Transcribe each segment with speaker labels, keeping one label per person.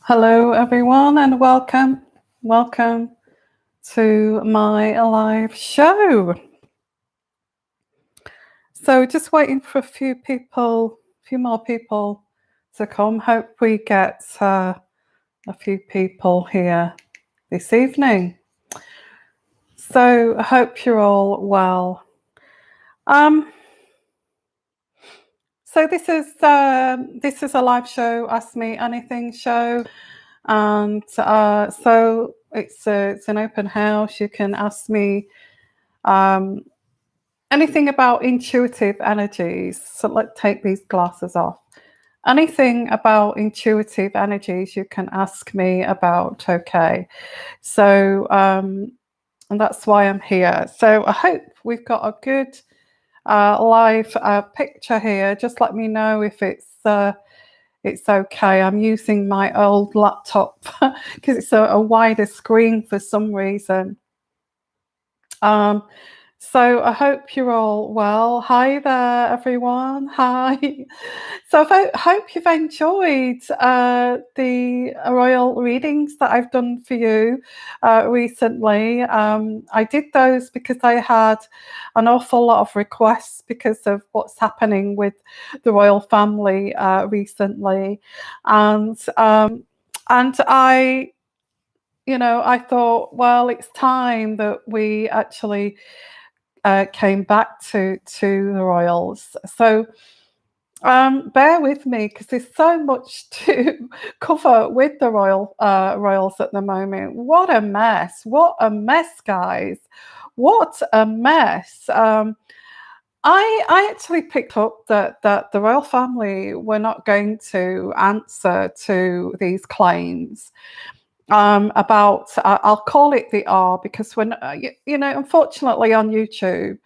Speaker 1: Hello, everyone, and welcome. Welcome to my live show. So, just waiting for a few more people to come. Hope we get a few people here this evening. So, I hope you're all well. So this is a live show, Ask Me Anything show, and so it's an open house. You can ask me anything about intuitive energies. So let's take these glasses off. Anything about intuitive energies you can ask me about. Okay, so and that's why I'm here. So I hope we've got a good live picture here. Just let me know if it's okay. I'm using my old laptop because it's a wider screen for some reason. So I hope you're all well. Hi there, everyone. Hi. So I hope you've enjoyed the royal readings that I've done for you recently. I did those because I had an awful lot of requests because of what's happening with the royal family recently, and I thought, well, it's time that we actually came back to the royals. So bear with me because there's so much to cover with the royals at the moment. What a mess! What a mess, guys! What a mess! I actually picked up that the royal family were not going to answer to these claims about I'll call it the R because when unfortunately on YouTube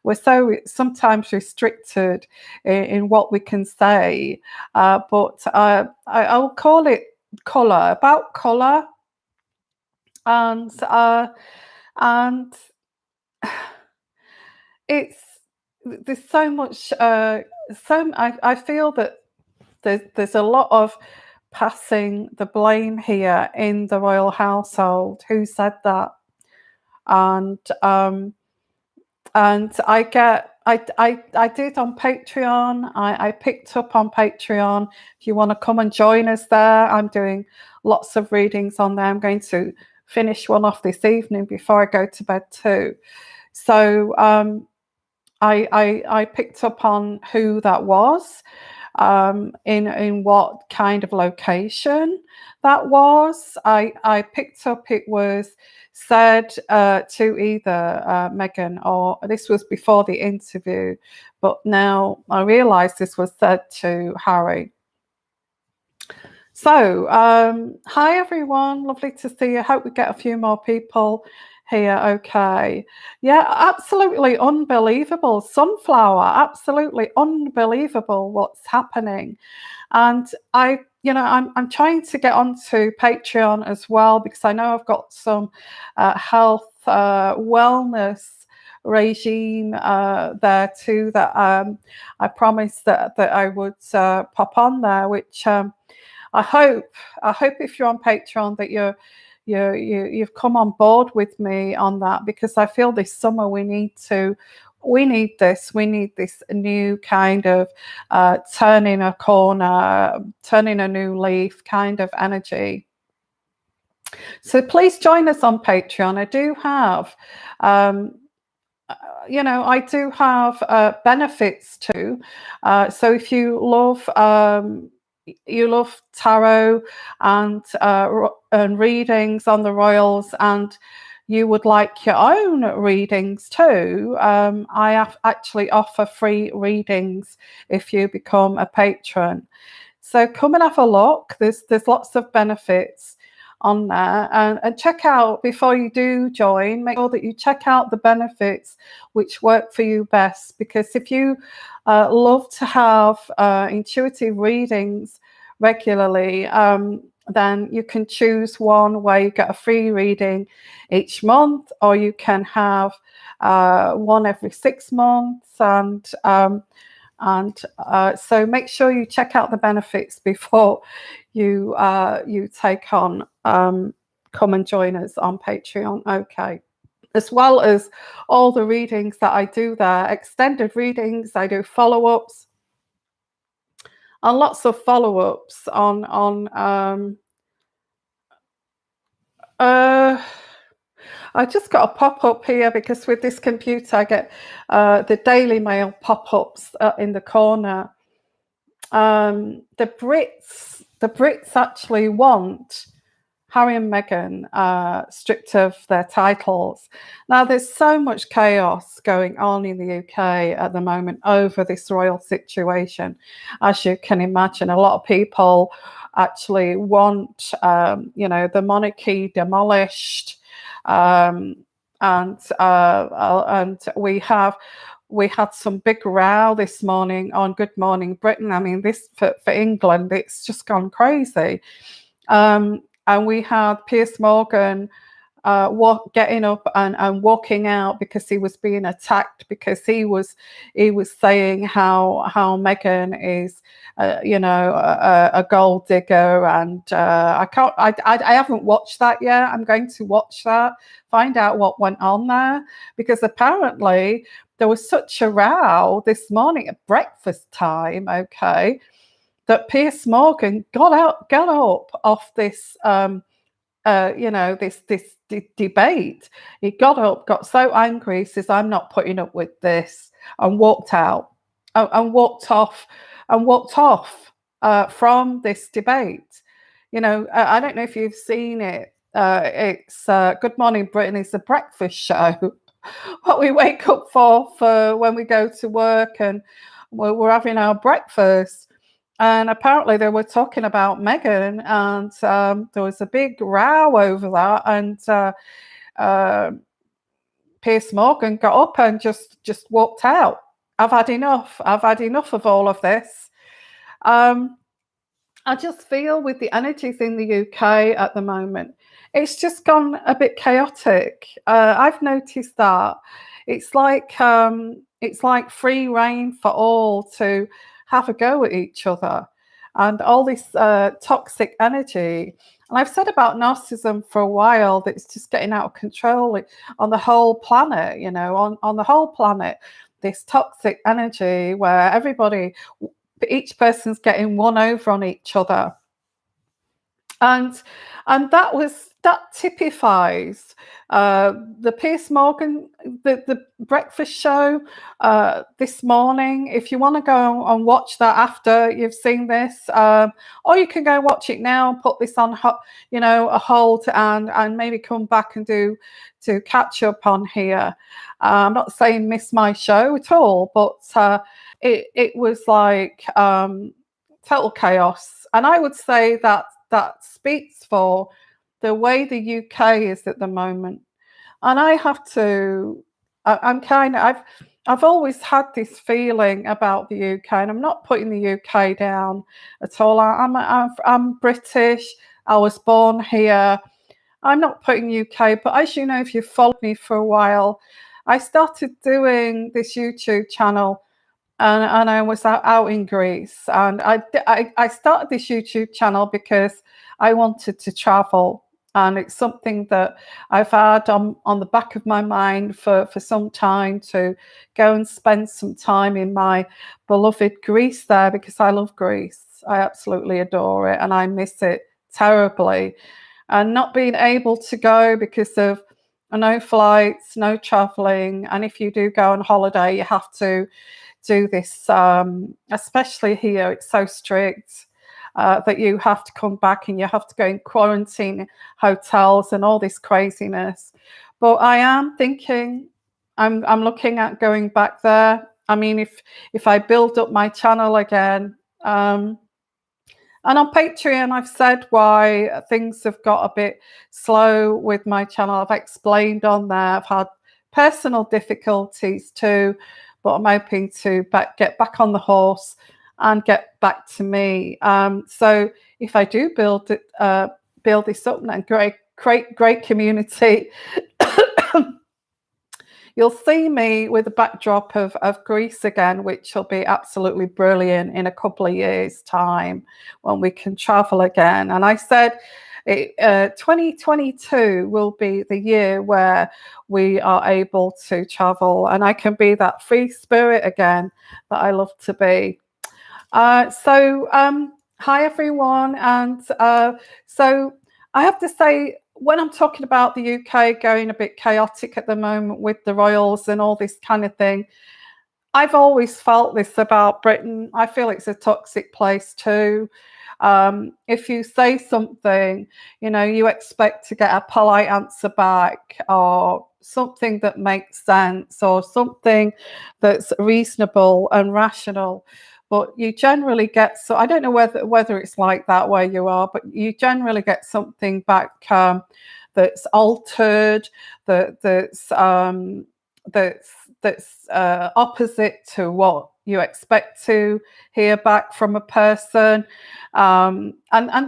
Speaker 1: we're so sometimes restricted in what we can say, but I'll call it color, about color, and it's there's so much I feel that there's a lot of passing the blame here in the royal household. Who said that? And I did on Patreon. I picked up on Patreon. If you want to come and join us there, I'm doing lots of readings on there. I'm going to finish one off this evening before I go to bed too. So I picked up on who that was, in what kind of location that was. I picked up it was said to either Meghan, or this was before the interview, but now I realise this was said to Harry. So hi everyone, lovely to see you. Hope we get a few more people here. Okay, yeah, absolutely unbelievable. Sunflower, absolutely unbelievable what's happening. And I'm trying to get onto Patreon as well because I know I've got some health wellness regime there too that I promised that I would pop on there, which I hope if you're on Patreon that you've come on board with me on that, because I feel this summer we need this new kind of turning a corner, turning a new leaf kind of energy. So please join us on Patreon. I do have benefits too. So if you love tarot and readings on the royals, and you would like your own readings too, I actually offer free readings if you become a patron. So come and have a look. There's lots of benefits on there, and check out, before you do join, make sure that you check out the benefits which work for you best, because if you love to have intuitive readings regularly, then you can choose one where you get a free reading each month, or you can have one every 6 months, and And so make sure you check out the benefits before you take on come and join us on Patreon. Okay. As well as all the readings that I do there, extended readings, I do follow-ups, and lots of follow-ups on I just got a pop-up here because with this computer I get the Daily Mail pop-ups in the corner. The Brits actually want Harry and Meghan stripped of their titles. Now, there's so much chaos going on in the UK at the moment over this royal situation. As you can imagine, a lot of people actually want, the monarchy demolished. And we had some big row this morning on Good Morning Britain. I mean, this for England, it's just gone crazy. And we had Piers Morgan getting up and walking out because he was being attacked, because he was saying how Meghan is a gold digger, and I haven't watched that yet. I'm going to watch that, find out what went on there, because apparently there was such a row this morning at breakfast time, okay, that Piers Morgan got up off this this debate. He got up, got so angry, says, "I'm not putting up with this," and walked out, and walked off from this debate. I don't know if you've seen it. It's Good Morning Britain is a breakfast show. What we wake up for when we go to work, and we're having our breakfast. And apparently they were talking about Meghan, and there was a big row over that. And Piers Morgan got up and just walked out. I've had enough. I've had enough of all of this. I just feel with the energies in the UK at the moment, it's just gone a bit chaotic. I've noticed that it's like free reign for all to have a go at each other, and all this toxic energy. And I've said about narcissism for a while that it's just getting out of control on the whole planet. On the whole planet, this toxic energy where each person's getting one over on each other. And that typifies the Piers Morgan, the breakfast show this morning. If you want to go and watch that after you've seen this, or you can go watch it now and put this on a hold, and maybe come back and do to catch up on here. I'm not saying miss my show at all, but it was like total chaos. And I would say that speaks for the way the UK is at the moment. And I have to, I've always had this feeling about the UK, and I'm not putting the UK down at all. I'm British. I was born here. I'm not putting UK, but as you know, if you've followed me for a while, I started doing this YouTube channel, and I was out in Greece, and I started this YouTube channel because I wanted to travel, and it's something that I've had on the back of my mind for some time, to go and spend some time in my beloved Greece there, because I love Greece. I absolutely adore it, and I miss it terribly. And not being able to go because of no flights, no traveling, and if you do go on holiday, you have to do this, especially here, it's so strict that you have to come back and you have to go in quarantine hotels and all this craziness. But I am thinking, I'm looking at going back there. I mean, if I build up my channel again, and on Patreon, I've said why things have got a bit slow with my channel. I've explained on there. I've had personal difficulties too, but I'm hoping to get back on the horse and get back to me. So if I do build this up and create great community, you'll see me with a backdrop of Greece again, which will be absolutely brilliant in a couple of years' time when we can travel again. And I said 2022 will be the year where we are able to travel and I can be that free spirit again that I love to be. Hi everyone, and so I have to say, when I'm talking about the UK going a bit chaotic at the moment with the royals and all this kind of thing, I've always felt this about Britain. I feel it's a toxic place too. If you say something, you expect to get a polite answer back, or something that makes sense, or something that's reasonable and rational. But you generally get, so I don't know whether it's like that where you are, but you generally get something back that's altered, that's opposite to what you expect to hear back from a person, and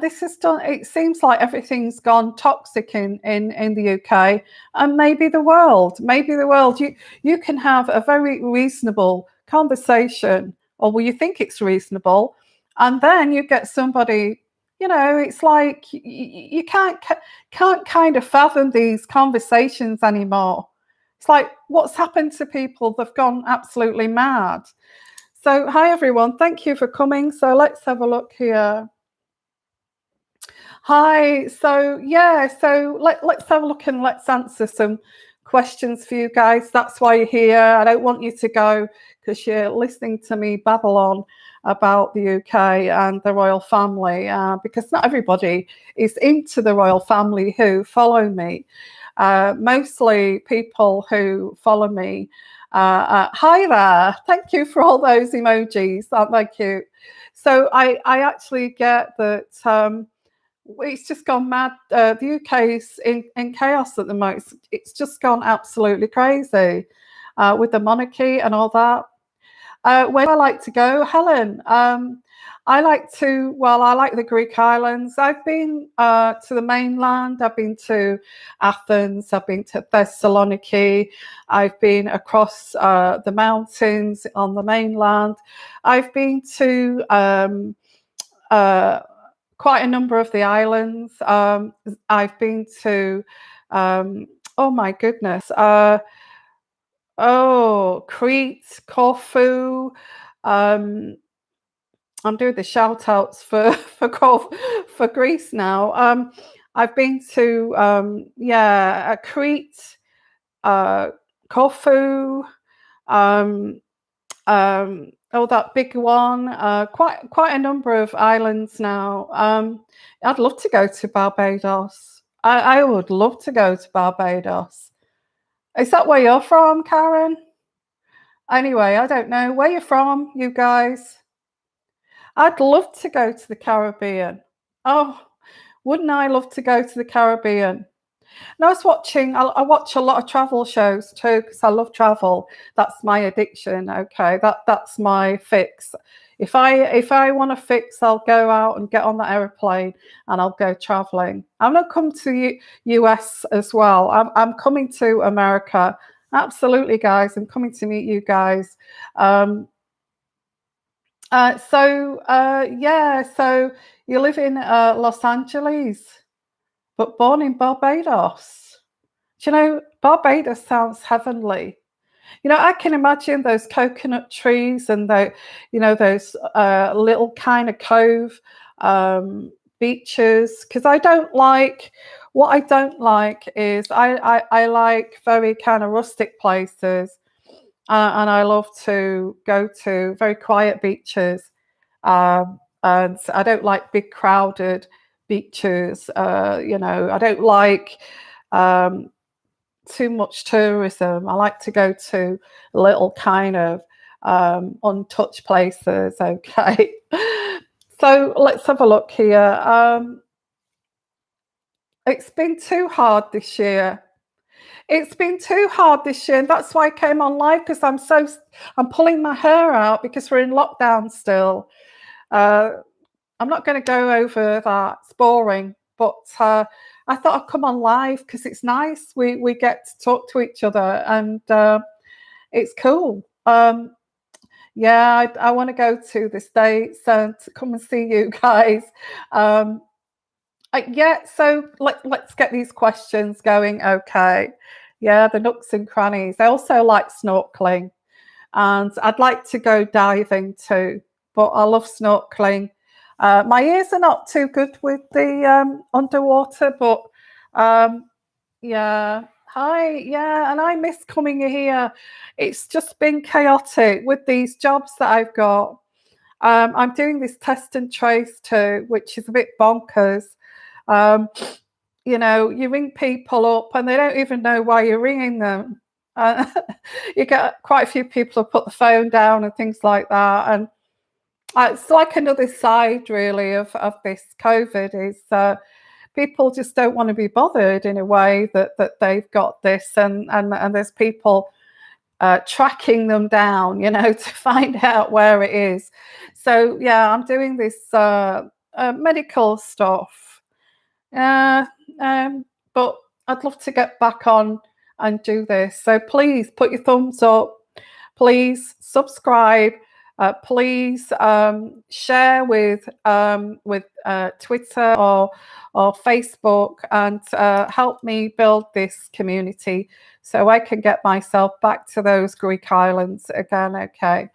Speaker 1: this has done. It seems like everything's gone toxic in the UK and maybe the world. You can have a very reasonable conversation, or well, you think it's reasonable, and then you get somebody. It's like you can't kind of fathom these conversations anymore. It's like, what's happened to people? They've gone absolutely mad. So, hi everyone, thank you for coming. So let's have a look here. Hi, so let's have a look and let's answer some questions for you guys. That's why you're here. I don't want you to go because you're listening to me babble on about the UK and the royal family, because not everybody is into the royal family who follow me. Mostly people who follow me. Hi there. Thank you for all those emojis. Aren't they cute? So I actually get that it's just gone mad. The UK's in chaos at the moment. It's just gone absolutely crazy with the monarchy and all that. Where do I like to go? Helen. I like the Greek islands. I've been to the mainland. I've been to Athens. I've been to Thessaloniki. I've been across the mountains on the mainland. I've been to quite a number of the islands. I've been to, oh my goodness, Crete, Corfu. I'm doing the shout outs for Greece now. I've been to Crete, Corfu, that big one. Quite a number of islands now. I'd love to go to Barbados. I would love to go to Barbados. Is that where you're from, Karen? Anyway, I don't know where you're from, you guys. I'd love to go to the Caribbean. Oh, wouldn't I love to go to the Caribbean? And I was watching, I watch a lot of travel shows too, because I love travel. That's my addiction. Okay, that's my fix. If I want to fix, I'll go out and get on the aeroplane and I'll go traveling. I'm not come to US as well. I'm coming to America. Absolutely, guys. I'm coming to meet you guys. So you live in Los Angeles, but born in Barbados. Do you know, Barbados sounds heavenly. I can imagine those coconut trees and those little kind of cove beaches. Because what I don't like is I like very kind of rustic places. And I love to go to very quiet beaches. And I don't like big crowded beaches. I don't like too much tourism. I like to go to little kind of untouched places. Okay. So let's have a look here. It's been too hard this year. It's been too hard this year, and that's why I came on live, because I'm pulling my hair out because we're in lockdown still. I'm not going to go over that. It's boring, but I thought I'd come on live because it's nice. We get to talk to each other, and it's cool. Yeah, I want to go to the States and to come and see you guys. Um, yeah, so let's get these questions going. Okay. Yeah, the nooks and crannies. I also like snorkeling, and I'd like to go diving too, but I love snorkeling. My ears are not too good with the underwater, but um, yeah. Hi, yeah, and I miss coming here. It's just been chaotic with these jobs that I've got. I'm doing this test and trace too, which is a bit bonkers. Um, you ring people up and they don't even know why you're ringing them. Uh, you get quite a few people who put the phone down and things like that. And it's like another side, really, of this COVID is people just don't want to be bothered in a way that they've got this, and there's people tracking them down, to find out where it is. So yeah, I'm doing this medical stuff. Uh, but I'd love to get back on and do this. So please put your thumbs up. Please subscribe. Please share with Twitter or Facebook, and help me build this community so I can get myself back to those Greek islands again. Okay.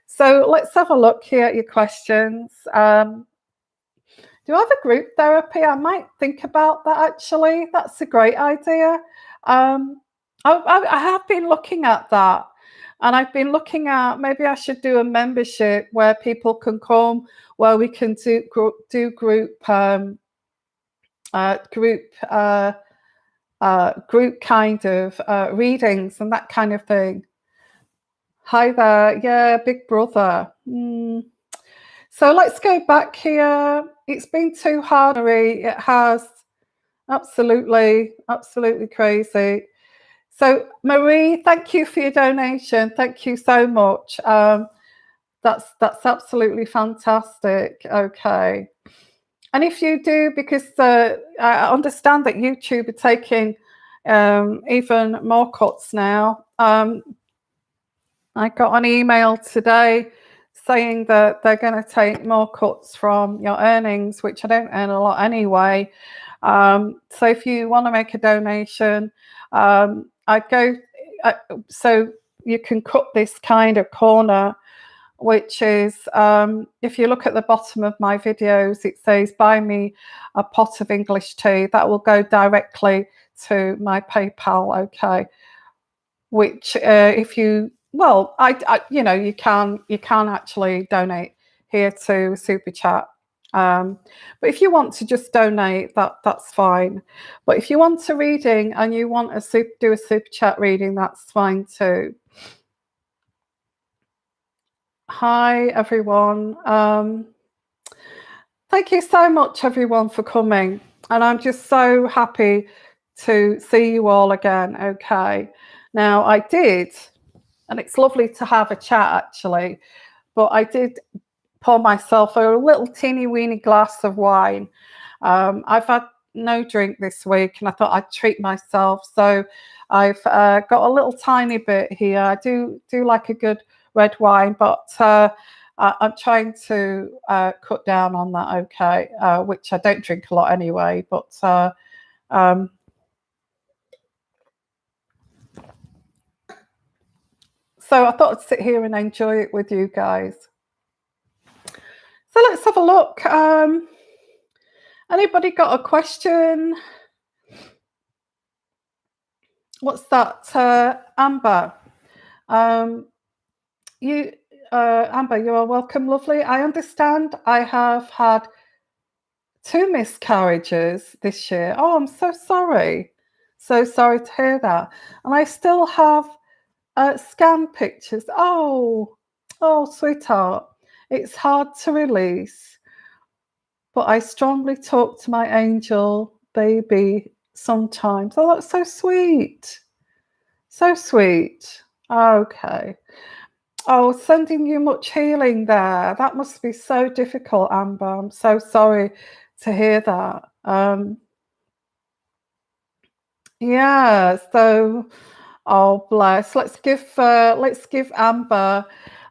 Speaker 1: So let's have a look here at your questions. Do you have a group therapy? I might think about that actually. That's a great idea. I have been looking at that, and I've been looking at maybe I should do a membership where people can come, where we can do group group kind of readings and that kind of thing. Hi there, yeah, big brother. So let's go back here. It's been too hard, Marie. It has. Absolutely, absolutely crazy. So, Marie, thank you for your donation. Thank you so much. That's absolutely fantastic. Okay. And if you do, because I understand that YouTube are taking even more cuts now. I got an email today saying that they're going to take more cuts from your earnings, which I don't earn a lot anyway. So if you want to make a donation, I'd go. So you can cut this kind of corner, which is if you look at the bottom of my videos, it says buy me a pot of English tea. That will go directly to my PayPal. Okay. Which if you you can actually donate here to Super Chat. But if you want to just donate, that's fine. But if you want a reading and you want to do a Super Chat reading, that's fine too. Hi everyone. Thank you so much everyone for coming, and I'm just so happy to see you all again. Okay. Now I did, and it's lovely to have a chat actually, but I did pour myself a little teeny weeny glass of wine. I've had no drink this week, and I thought I'd treat myself. So I've got a little tiny bit here. I do like a good red wine, but I'm trying to cut down on that. Okay, which I don't drink a lot anyway. But so I thought I'd sit here and enjoy it with you guys. So let's have a look. Anybody got a question? What's that, Amber? Amber, you are welcome, lovely. I understand I have had 2 miscarriages this year. Oh, I'm so sorry. So sorry to hear that. And I still have scan pictures. Oh, sweetheart. It's hard to release. But I strongly talk to my angel baby sometimes. Oh, that's so sweet. So sweet. Okay. Oh, sending you much healing there. That must be so difficult, Amber. I'm so sorry to hear that. Yeah, so oh bless. Let's give Amber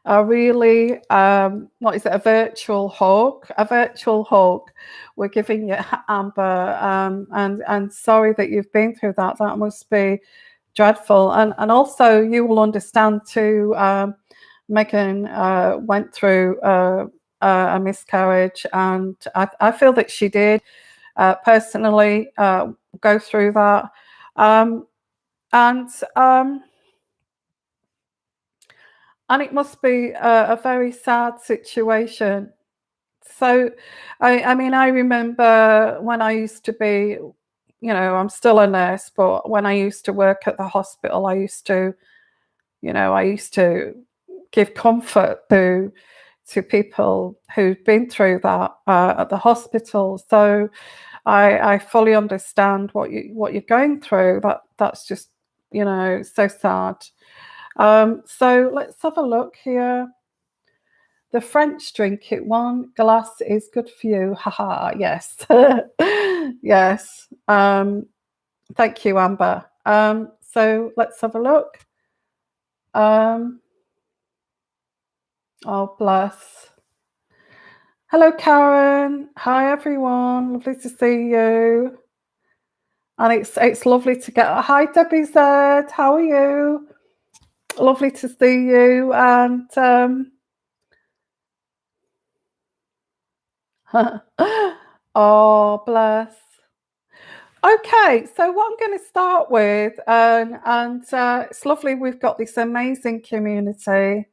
Speaker 1: a really what is it, a virtual hug. A virtual hug. We're giving you Amber, and sorry that you've been through that. That must be dreadful. And also you will understand too, Megan went through a miscarriage, and I feel that she did personally go through that. Um, and um, and it must be a very sad situation. So, I mean, I remember when I used to be, I'm still a nurse, but when I used to work at the hospital, I used to give comfort to people who've been through that at the hospital. So I fully understand what you're going through. That's just so sad. So let's have a look here. The French drink it. One glass is good for you. Haha. Yes. Yes. Thank you, Amber. So let's have a look. Oh, bless. Hello, Karen. Hi, everyone. Lovely to see you. And it's lovely to get. Hi, Debbie Z. How are you? Lovely to see you. And oh, bless. Okay, so what I'm going to start with, and it's lovely. We've got this amazing community.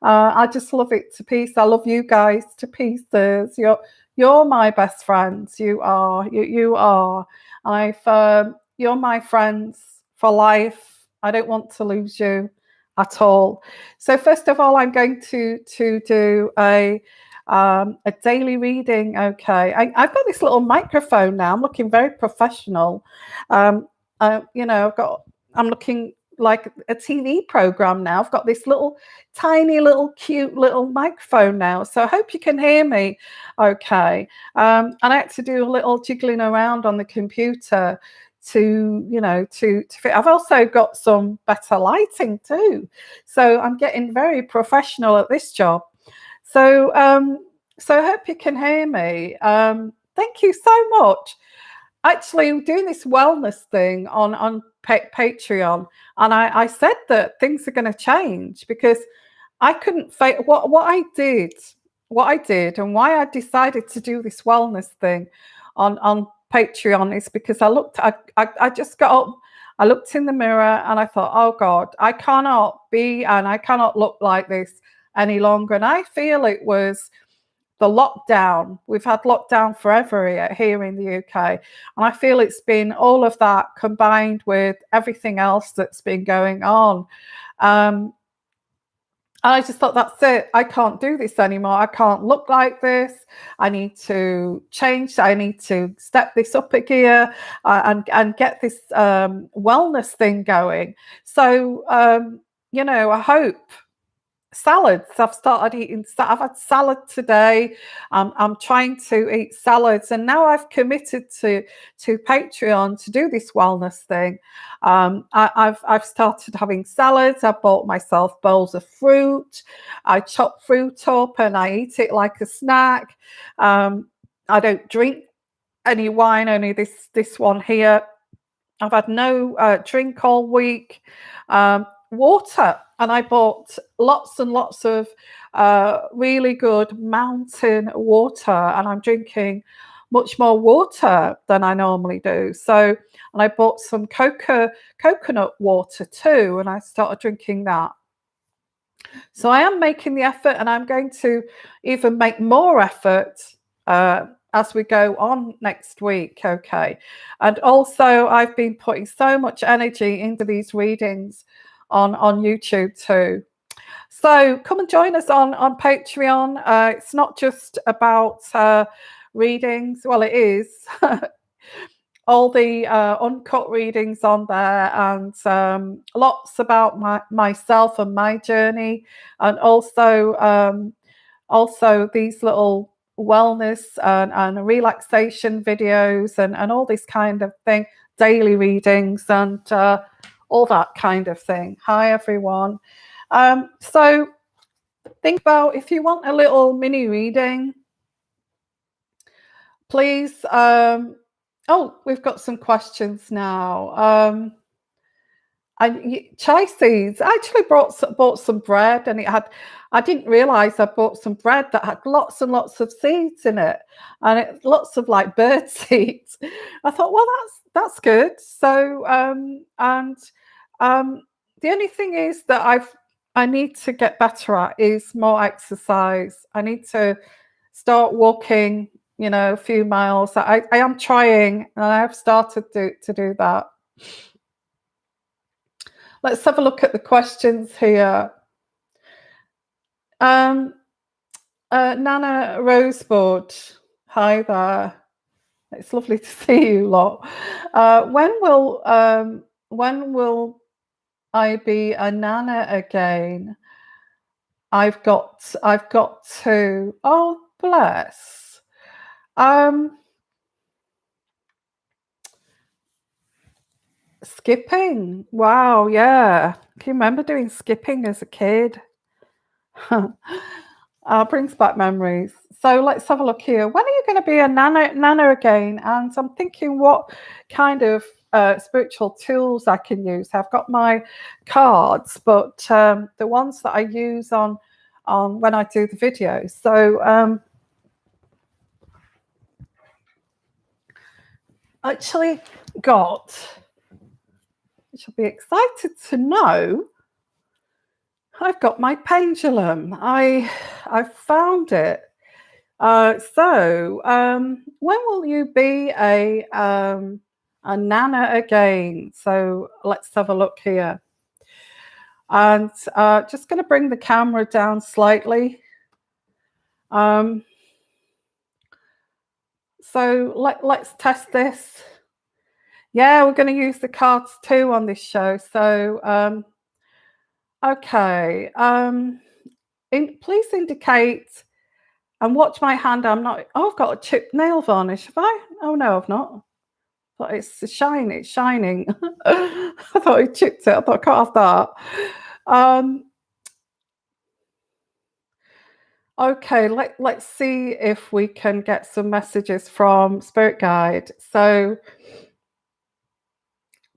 Speaker 1: I just love it to pieces. I love you guys to pieces. You're my best friends. You are. You are. You're my friends for life. I don't want to lose you at all. So first of all, I'm going to do a daily reading. Okay, I've got this little microphone now. I'm looking very professional. I'm looking like a TV program now. I've got this little tiny little cute little microphone now, so I hope you can hear me okay. And I had to do a little jiggling around on the computer to fit. I've also got some better lighting too, so I'm getting very professional at this job. So I hope you can hear me. Thank you so much. Actually, doing this wellness thing on Patreon, and I said that things are going to change because I couldn't what I did, and why I decided to do this wellness thing on Patreon is because I just got up, I looked in the mirror, and I thought, oh God, I cannot be and I cannot look like this any longer. And I feel it was the lockdown. We've had lockdown forever here in the UK. And I feel it's been all of that combined with everything else that's been going on. And I just thought, that's it. I can't do this anymore. I can't look like this. I need to change. I need to step this up a gear and get this wellness thing going. So, I hope salads. I've started eating. I've had salad today. I'm trying to eat salads, and now I've committed to Patreon to do this wellness thing. I've started having salads. I bought myself bowls of fruit. I chop fruit up and I eat it like a snack. I don't drink any wine. Only this one here. I've had no drink all week. Water, and I bought lots and lots of really good mountain water, and I'm drinking much more water than I normally do. So, and I bought some coconut water too, and I started drinking that. So I am making the effort, and I'm going to even make more effort as we go on next week. Okay. And also, I've been putting so much energy into these readings on YouTube too. So come and join us on Patreon. It's not just about readings. Well, it is. All the uncut readings on there, and lots about myself and my journey, and also these little wellness and relaxation videos and all this kind of thing. daily readings and all that kind of thing. Hi, everyone. So think about if you want a little mini reading, please. Oh, we've got some questions now. Chai seeds. I actually bought some bread, and I didn't realize I bought some bread that had lots and lots of seeds in it, and lots of like bird seeds. I thought, well, that's good. So, the only thing is that I need to get better at is more exercise. I need to start walking, a few miles. I am trying, and I have started to do that. Let's have a look at the questions here. Nana Rosebud, hi there. It's lovely to see you lot. When will I be a Nana again? I've got to. Oh, bless. Skipping. Wow, yeah. Can you remember doing skipping as a kid? Brings back memories. So let's have a look here. When are you going to be a nana again? And I'm thinking what kind of spiritual tools I can use. I've got my cards, but the ones that I use on when I do the videos. So actually got, which will be excited to know, I've got my pendulum. I found it. So when will you be a nana again? So let's have a look here. And just going to bring the camera down slightly. So let's test this. Yeah, we're going to use the cards too on this show. So okay. Please indicate and watch my hand. I'm not. Oh, I've got a chipped nail varnish. Have I? Oh no, I've not. But it's shining. It's shining. I thought I chipped it. I thought I can't have that. Okay, let's see if we can get some messages from Spirit Guide. So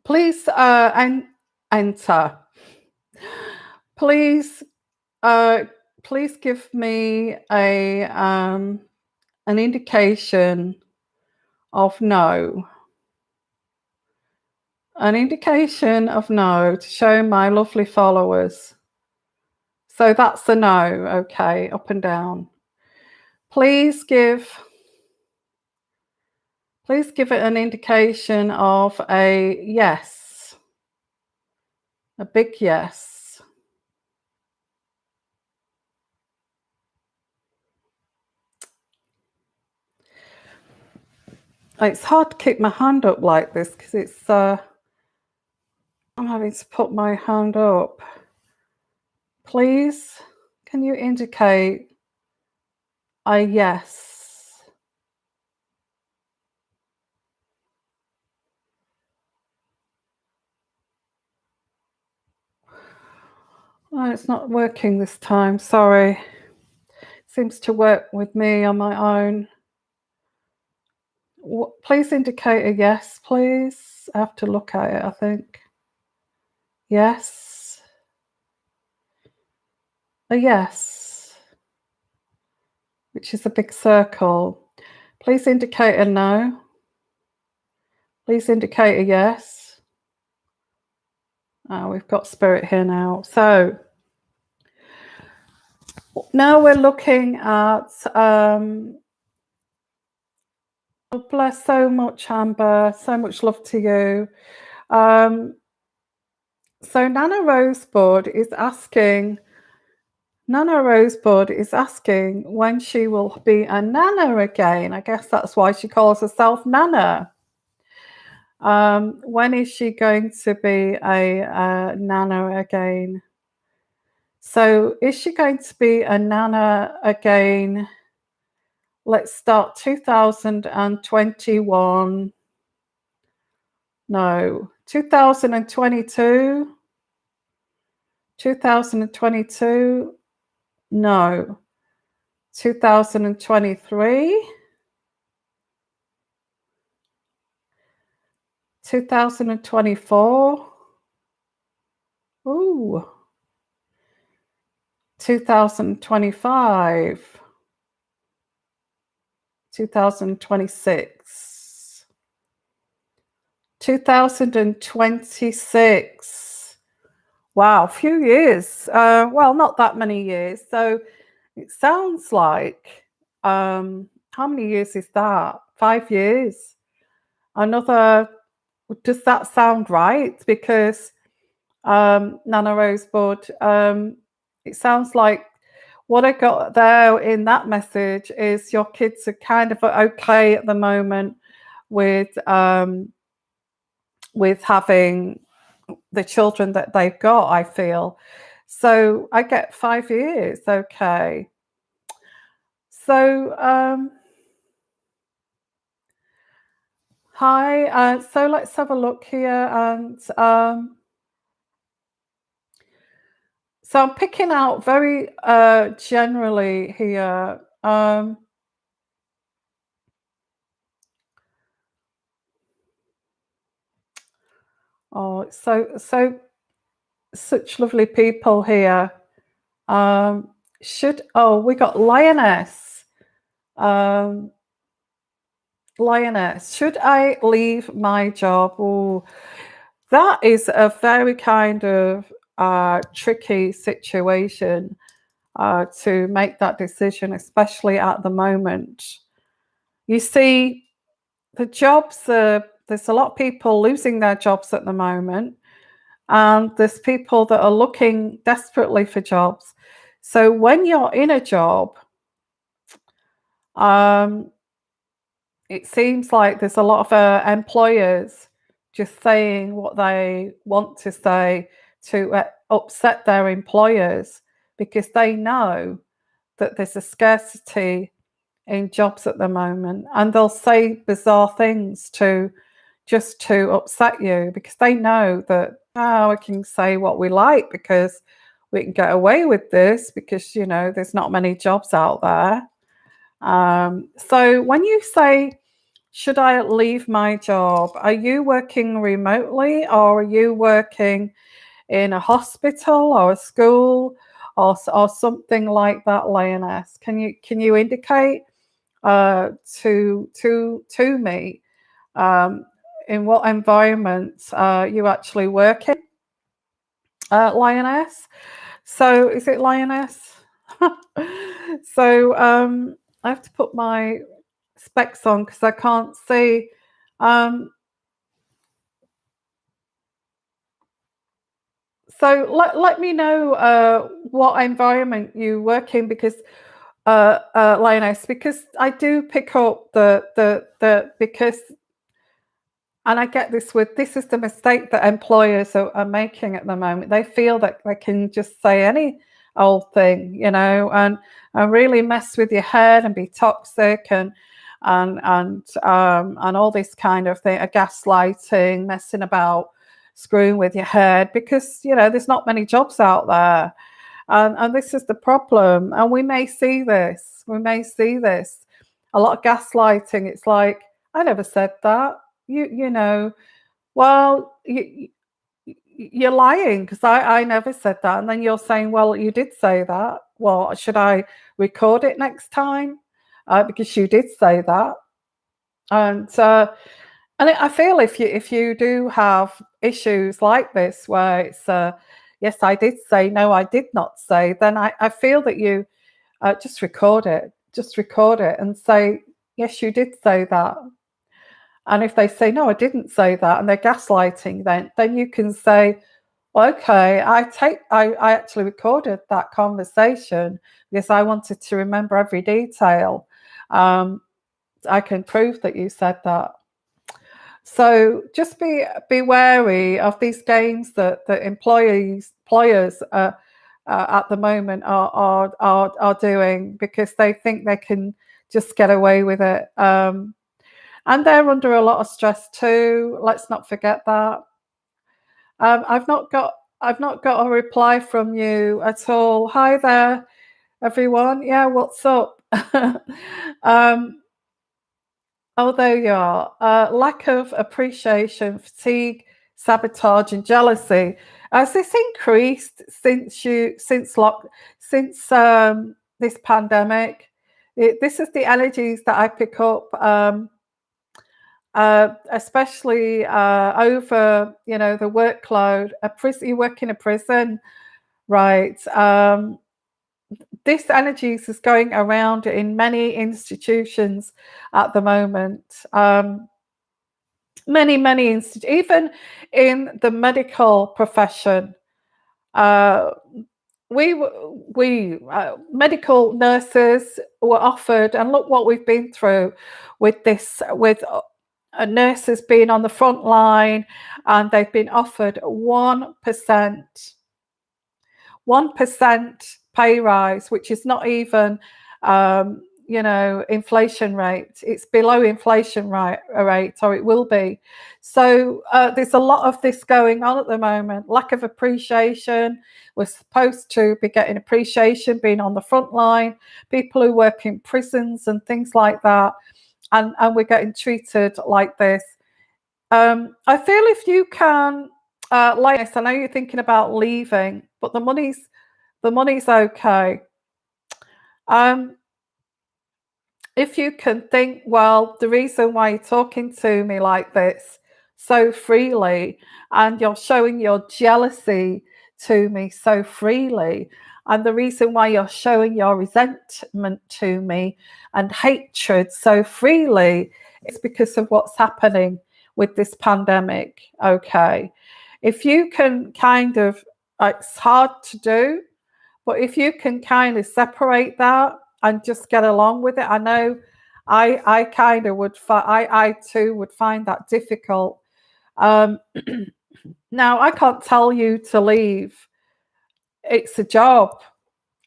Speaker 1: please enter. Please give me an indication of no. An indication of no to show my lovely followers. So that's a no. Okay, up and down. Please give it an indication of a yes. A big yes. It's hard to keep my hand up like this because it's I'm having to put my hand up. Please, can you indicate a yes? Oh, it's not working this time. Sorry. Seems to work with me on my own. Please indicate a yes, please. I have to look at it, I think. Yes. A yes, which is a big circle. Please indicate a no. Please indicate a yes. Oh, we've got spirit here now. So now we're looking at oh, bless so much, Amber. So much love to you. So Nana Rosebud is asking when she will be a Nana again. I guess that's why she calls herself Nana. When is she going to be a Nana again? So is she going to be a Nana again? Let's start 2021. 2021, 2022, 2023, 2024, 2025, 2026, 2027, 2028, 2029, 2030, 2031, 2032, 2033, 2034, 2035, 2036, 2037, 2038, 2039, 2040, 2041, 2042, 2043, 2044, 2045, 2046, 2047, 2048, 2049, 2050, 2051, 2052, 2053, 2054, 2055, 2056, 2057, 2058, 2059, 2060, 2061, 2062, 2063, 2064, 2065, 2066, 2067, 2068, 2069, 2070, 2071, 2072, 2073, 2074, 2075, 2076, 2077, 2078, 2079, 2080, 2081, 2082, 2083, 2084, 2085, 2086, 2087, 2088, 2089, 2090, 2091, 2092, 2093, 2094, 2095, 2096, 2097, 2098, 2099, 2000, and 21. No. 2022. 2022. No. 2023. 2024. Ooh. 2025. 2026. 2026. Wow, a few years. Well, not that many years. So it sounds like, how many years is that? 5 years. Another, does that sound right? Because, Nana Rosebud, it sounds like what I got there in that message is your kids are kind of okay at the moment with having the children that they've got, I feel. So I get 5 years, okay. So, hi, so let's have a look here. And so I'm picking out very generally here. Oh, so such lovely people here. We got lioness. Um, Lioness, should I leave my job? Oh, that is a very kind of tricky situation to make that decision, especially at the moment. You see, there's a lot of people losing their jobs at the moment, and there's people that are looking desperately for jobs. So when you're in a job, um, it seems like there's a lot of employers just saying what they want to say to upset their employers because they know that there's a scarcity in jobs at the moment, and they'll say bizarre things to just to upset you because they know that we can say what we like because we can get away with this because there's not many jobs out there. So when you say, should I leave my job? Are you working remotely, or are you working in a hospital or a school or something like that, Lioness? Can you indicate to me in what environment you actually work in, Lioness? So is it Lioness? So I have to put my specs on because I can't see. So let me know what environment you work in, because Lioness, because I do pick up the because, and I get this is the mistake that employers are making at the moment. They feel that they can just say any old thing, and really mess with your head and be toxic and all this kind of thing, gaslighting, messing about, screwing with your head, because there's not many jobs out there, and this is the problem. And we may see this. A lot of gaslighting. It's like, I never said that. You know, well, you're lying because I never said that. And then you're saying, well, you did say that. Well, should I record it next time? Because you did say that. And I feel if you do have issues like this where it's yes, I did say, no, I did not say, then I feel that you just record it and say, yes, you did say that. And if they say, no, I didn't say that, and they're gaslighting, then you can say, well, okay, I actually recorded that conversation because I wanted to remember every detail. I can prove that you said that. So just be wary of these games that the employers at the moment are doing, because they think they can just get away with it. and they're under a lot of stress too. Let's not forget that. I've not got a reply from you at all. Hi there, everyone. Yeah, what's up? um, oh, there you are. Lack of appreciation, fatigue, sabotage, and jealousy. Has this increased since this pandemic? This is the energies that I pick up. Especially over, the workload. You work in a prison, right? This energy is going around in many institutions at the moment. Many institutions, even in the medical profession. Uh, we medical nurses were offered, and look what we've been through with this, with nurses being on the front line, and they've been offered 1% pay rise, which is not even inflation rate. It's below inflation rate, or it will be. So there's a lot of this going on at the moment. Lack of appreciation. We're supposed to be getting appreciation, being on the front line, people who work in prisons and things like that, and we're getting treated like this. I feel if you can, like this, I know you're thinking about leaving, but the money's okay. If you can think, well, the reason why you're talking to me like this so freely, and you're showing your jealousy to me so freely, and the reason why you're showing your resentment to me and hatred so freely, is because of what's happening with this pandemic. Okay. If you can kind of, it's hard to do, but if you can kind of separate that and just get along with it, I know I kind of would, I too would find that difficult. Now, I can't tell you to leave. It's a job.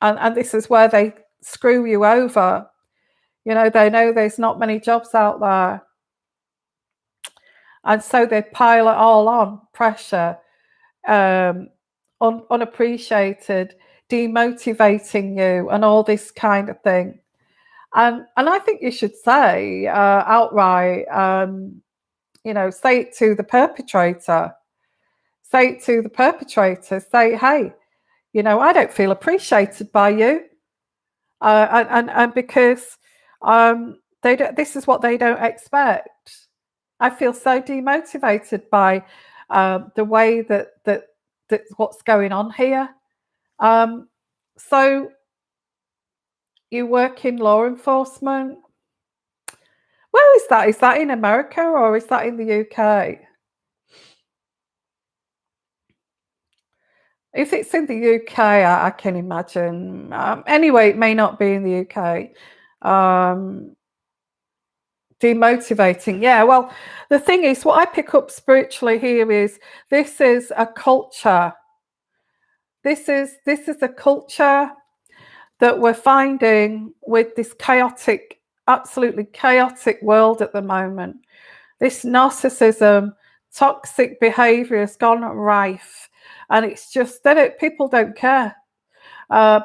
Speaker 1: And this is where they screw you over. They know there's not many jobs out there. And so they pile it all on, pressure, unappreciated, demotivating you, and all this kind of thing. And I think you should say outright, say it to the perpetrator. Say it to the perpetrator. Say, hey, I don't feel appreciated by you, and because they don't, this is what they don't expect. I feel so demotivated by the way that what's going on here. So you work in law enforcement. Where is that? Is that in America or is that in the UK? If it's in the UK, I can imagine. Anyway, it may not be in the UK. Demotivating. Yeah, well, the thing is, what I pick up spiritually here is this is a culture. This is a culture that we're finding with this chaotic, absolutely chaotic world at the moment. This narcissism, toxic behavior has gone rife, and it's just that people don't care.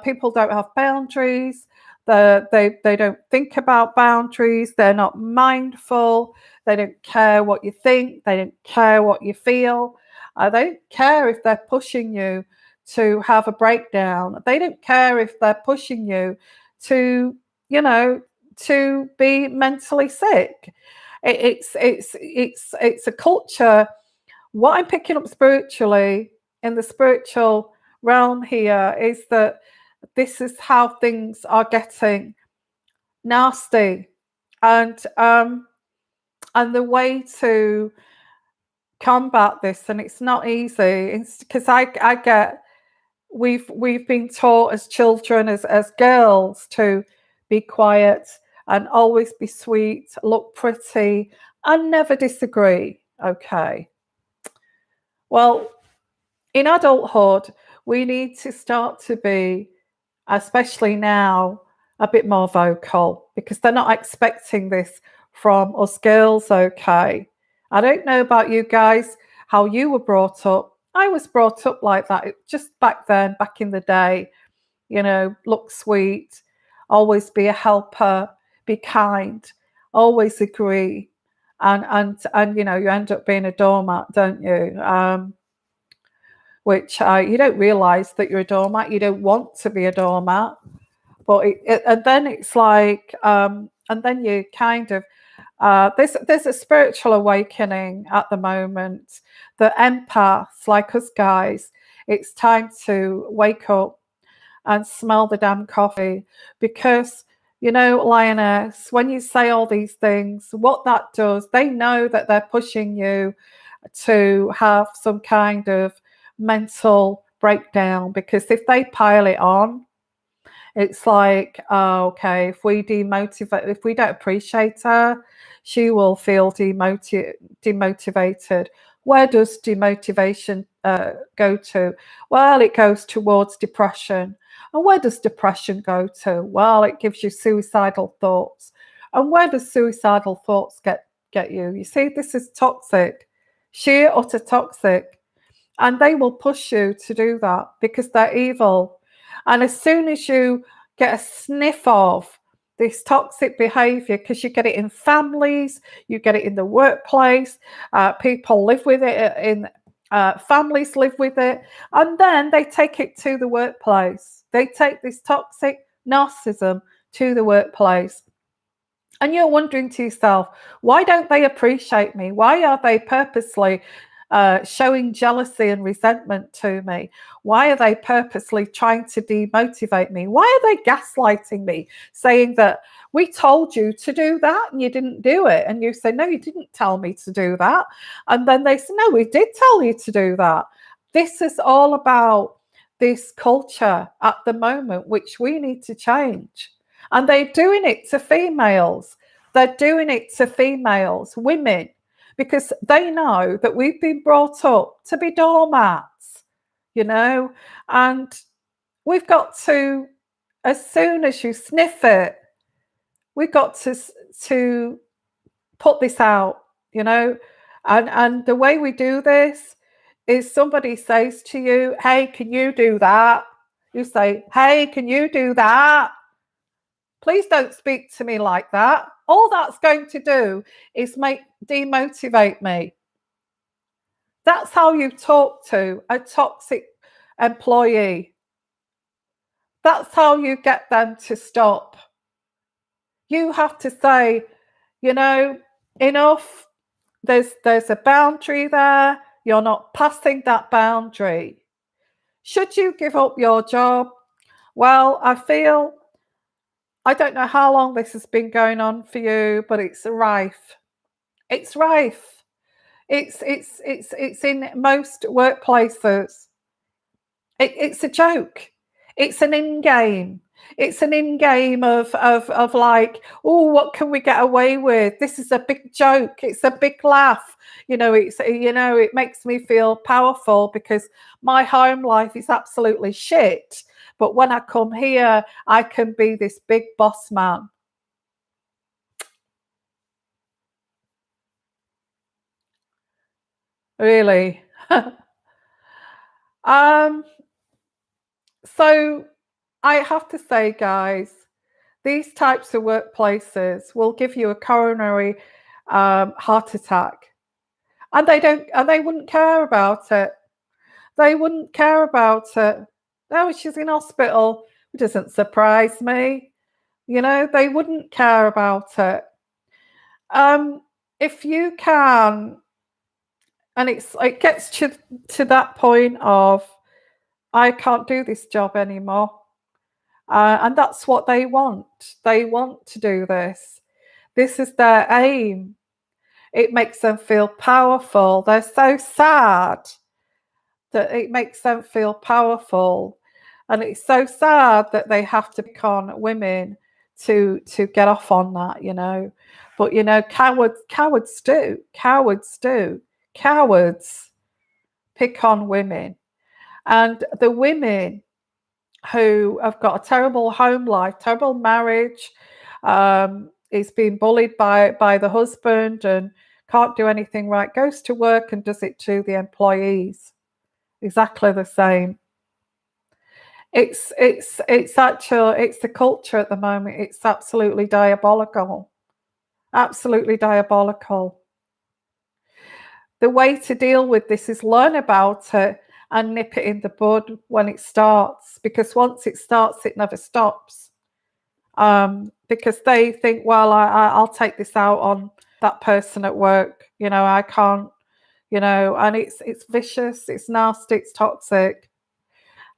Speaker 1: People don't have boundaries. They don't think about boundaries. They're not mindful. They don't care what you think. They don't care what you feel. They don't care if they're pushing you to have a breakdown. They don't care if they're pushing you to, to be mentally sick. It's a culture. What I'm picking up spiritually in the spiritual realm here is that this is how things are getting nasty, and the way to combat this, and it's not easy, because I get, we've been taught as children, as girls, to be quiet and always be sweet, look pretty, and never disagree. Okay. Well, in adulthood, we need to start to be, especially now, a bit more vocal, because they're not expecting this from us girls, okay? I don't know about you guys, how you were brought up. I was brought up like that. Just back then, back in the day, look sweet, always be a helper, be kind, always agree. And you end up being a doormat, don't you? Which you don't realize that you're a doormat. You don't want to be a doormat. But and then it's like, and then you kind of, there's a spiritual awakening at the moment. The empaths, like us guys, it's time to wake up and smell the damn coffee. Because, Lioness, when you say all these things, what that does, they know that they're pushing you to have some kind of mental breakdown. Because if they pile it on, it's like, oh, okay, if we demotivate, if we don't appreciate her, she will feel demotivated. Where does demotivation go to? Well, it goes towards depression. And where does depression go to? Well, it gives you suicidal thoughts. And where does suicidal thoughts get you? You see, this is toxic, sheer utter toxic. And they will push you to do that because they're evil. And as soon as you get a sniff of this toxic behavior, because you get it in families, you get it in the workplace, people live with it, in families live with it, and then they take it to the workplace. They take this toxic narcissism to the workplace. And you're wondering to yourself, why don't they appreciate me? Why are they purposely showing jealousy and resentment to me? Why are they purposely trying to demotivate me? Why are they gaslighting me, saying that we told you to do that and you didn't do it? And you say, no, you didn't tell me to do that. And then they say, no, we did tell you to do that. This is all about this culture at the moment, which we need to change. And they're doing it to females. They're doing it to females, women, because they know that we've been brought up to be doormats, and we've got to, as soon as you sniff it, we've got to put this out, and the way we do this is somebody says to you, hey, can you do that? You say, hey, can you do that? Please don't speak to me like that. All that's going to do is demotivate me. That's how you talk to a toxic employee. That's how you get them to stop. You have to say, enough. There's a boundary there. You're not passing that boundary. Should you give up your job? Well, I don't know how long this has been going on for you, but it's rife. It's rife. It's in most workplaces. It's a joke. It's an in-game. It's an in-game of like, oh, what can we get away with? This is a big joke. It's a big laugh. It makes me feel powerful because my home life is absolutely shit. But when I come here, I can be this big boss man. Really. So I have to say, guys, these types of workplaces will give you a coronary heart attack, and they wouldn't care about it. They wouldn't care about it. Oh, she's in hospital. It doesn't surprise me. They wouldn't care about it. If you can, and it gets to that point of, I can't do this job anymore. And that's what they want. They want to do this. This is their aim. It makes them feel powerful. They're so sad that it makes them feel powerful. And it's so sad that they have to pick on women to get off on that, But, cowards do. Cowards pick on women. And the women who have got a terrible home life, terrible marriage, is being bullied by the husband and can't do anything right, goes to work and does it to the employees. Exactly the same. It's the culture at the moment. It's absolutely diabolical. Absolutely diabolical. The way to deal with this is learn about it and nip it in the bud when it starts, because once it starts, it never stops. Because they think, well, I'll take this out on that person at work. I can't, and it's vicious, it's nasty, it's toxic.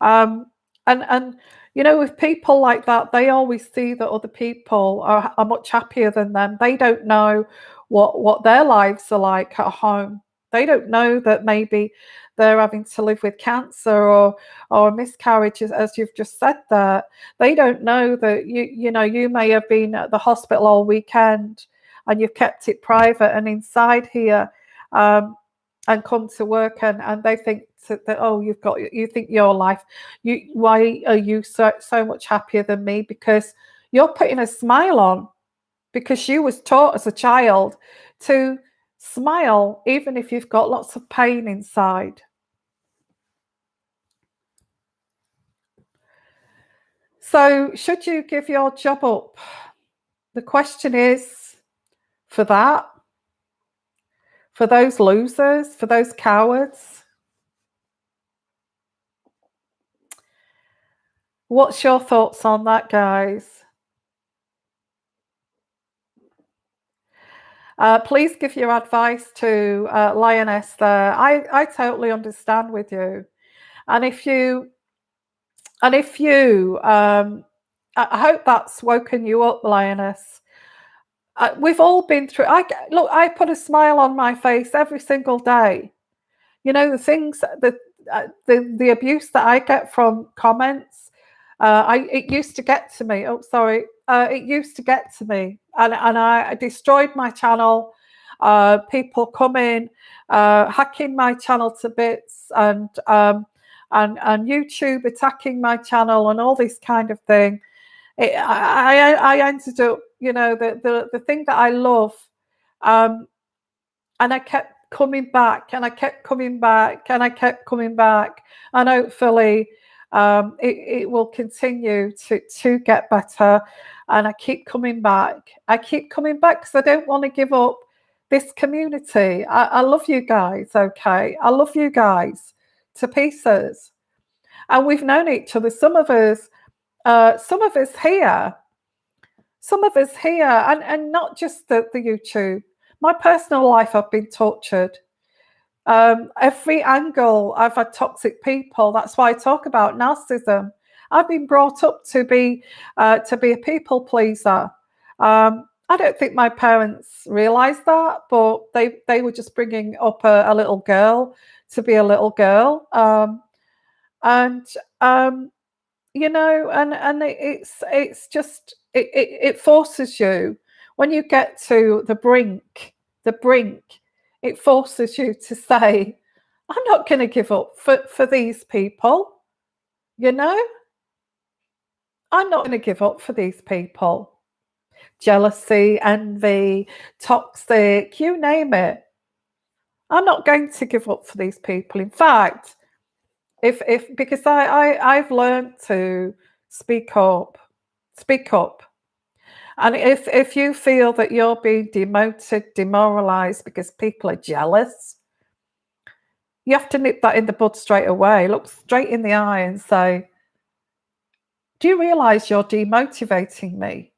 Speaker 1: And with people like that, they always see that other people are much happier than them. They don't know what their lives are like at home. They don't know that maybe they're having to live with cancer or miscarriages, as you've just said there. They don't know that you may have been at the hospital all weekend and you've kept it private and inside here, and come to work, and they think that, oh, you think your life, why are you so much happier than me? Because you're putting a smile on, because you was taught as a child to smile even if you've got lots of pain inside. So should you give your job up? The question is, for that, for those losers, for those cowards, what's your thoughts on that, guys? Please give your advice to Lioness there. I totally understand with you. And if you, I hope that's woken you up, Lioness. We've all been through. I put a smile on my face every single day. The things that the abuse that I get from comments. It used to get to me. Oh, sorry. It used to get to me, and I destroyed my channel. People coming, hacking my channel to bits, and YouTube attacking my channel, and all this kind of thing. I ended up, the thing that I love, and I kept coming back, and I kept coming back, and I kept coming back, and hopefully it will continue to get better. And I keep coming back. I keep coming back because I don't want to give up this community. I love you guys, okay? I love you guys to pieces. And we've known each other. Some of us here, and not just the YouTube. My personal life, I've been tortured. Every angle, I've had toxic people. That's why I talk about narcissism. I've been brought up to be a people pleaser. I don't think my parents realised that, but they were just bringing up a little girl to be a little girl, and it's just it forces you, when you get to the brink, it forces you to say, I'm not going to give up for these people. I'm not going to give up for these people. Jealousy, envy, toxic, you name it. I'm not going to give up for these people. In fact, because I've learned to speak up. And if you feel that you're being demoted, demoralized because people are jealous, you have to nip that in the bud straight away. Look straight in the eye and say, do you realize you're demotivating me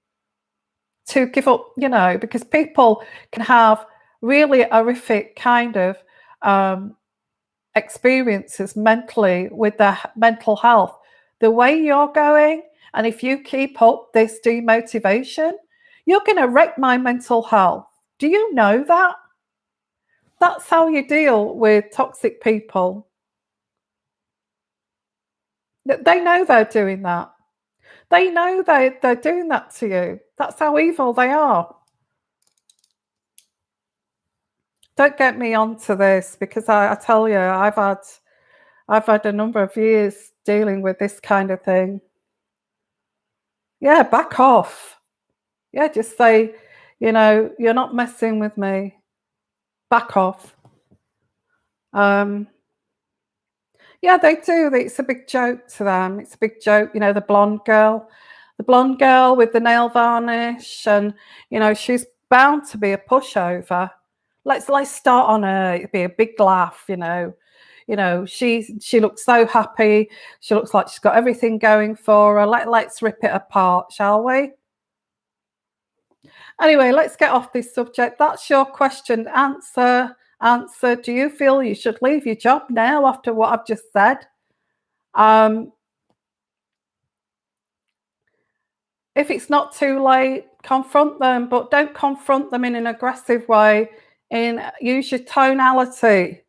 Speaker 1: to give up? Because people can have really horrific kind of experiences mentally with their mental health. The way you're going, and if you keep up this demotivation, you're going to wreck my mental health. Do you know that? That's how you deal with toxic people. They know they're doing that. They know they're doing that to you. That's how evil they are. Don't get me onto this, because I tell you, I've had a number of years dealing with this kind of thing. Yeah, back off. Yeah, just say, You're not messing with me. Back off. Yeah, they do. It's a big joke to them. It's a big joke. The blonde girl with the nail varnish, and she's bound to be a pushover. Let's start on her. It'd be a big laugh. She looks so happy. She looks like she's got everything going for her. Let's rip it apart, shall we? Anyway, let's get off this subject. That's your question. Answer. Do you feel you should leave your job now after what I've just said? If it's not too late, confront them, but don't confront them in an aggressive way. Use your tonality.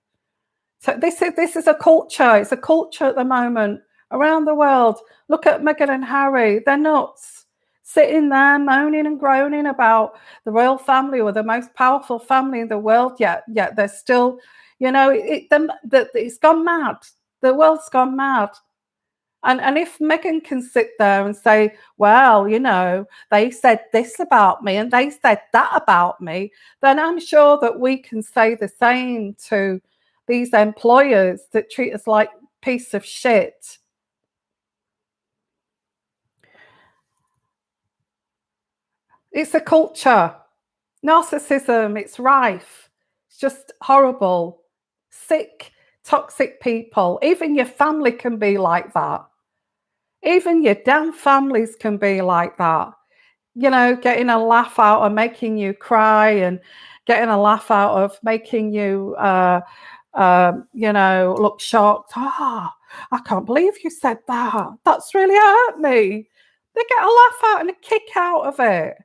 Speaker 1: So this is a culture. It's a culture at the moment around the world. Look at Meghan and Harry. They're nuts. Sitting there moaning and groaning about the royal family or the most powerful family in the world. Yet they're still, it's gone mad. The world's gone mad. And if Meghan can sit there and say, well, they said this about me and they said that about me, then I'm sure that we can say the same to these employers that treat us like piece of shit. It's a culture. Narcissism, it's rife. It's just horrible. Sick, toxic people. Even your family can be like that. Even your damn families can be like that. Getting a laugh out of making you cry and getting a laugh out of making you, look shocked. I can't believe you said that. That's really hurt me. They get a laugh out and a kick out of it.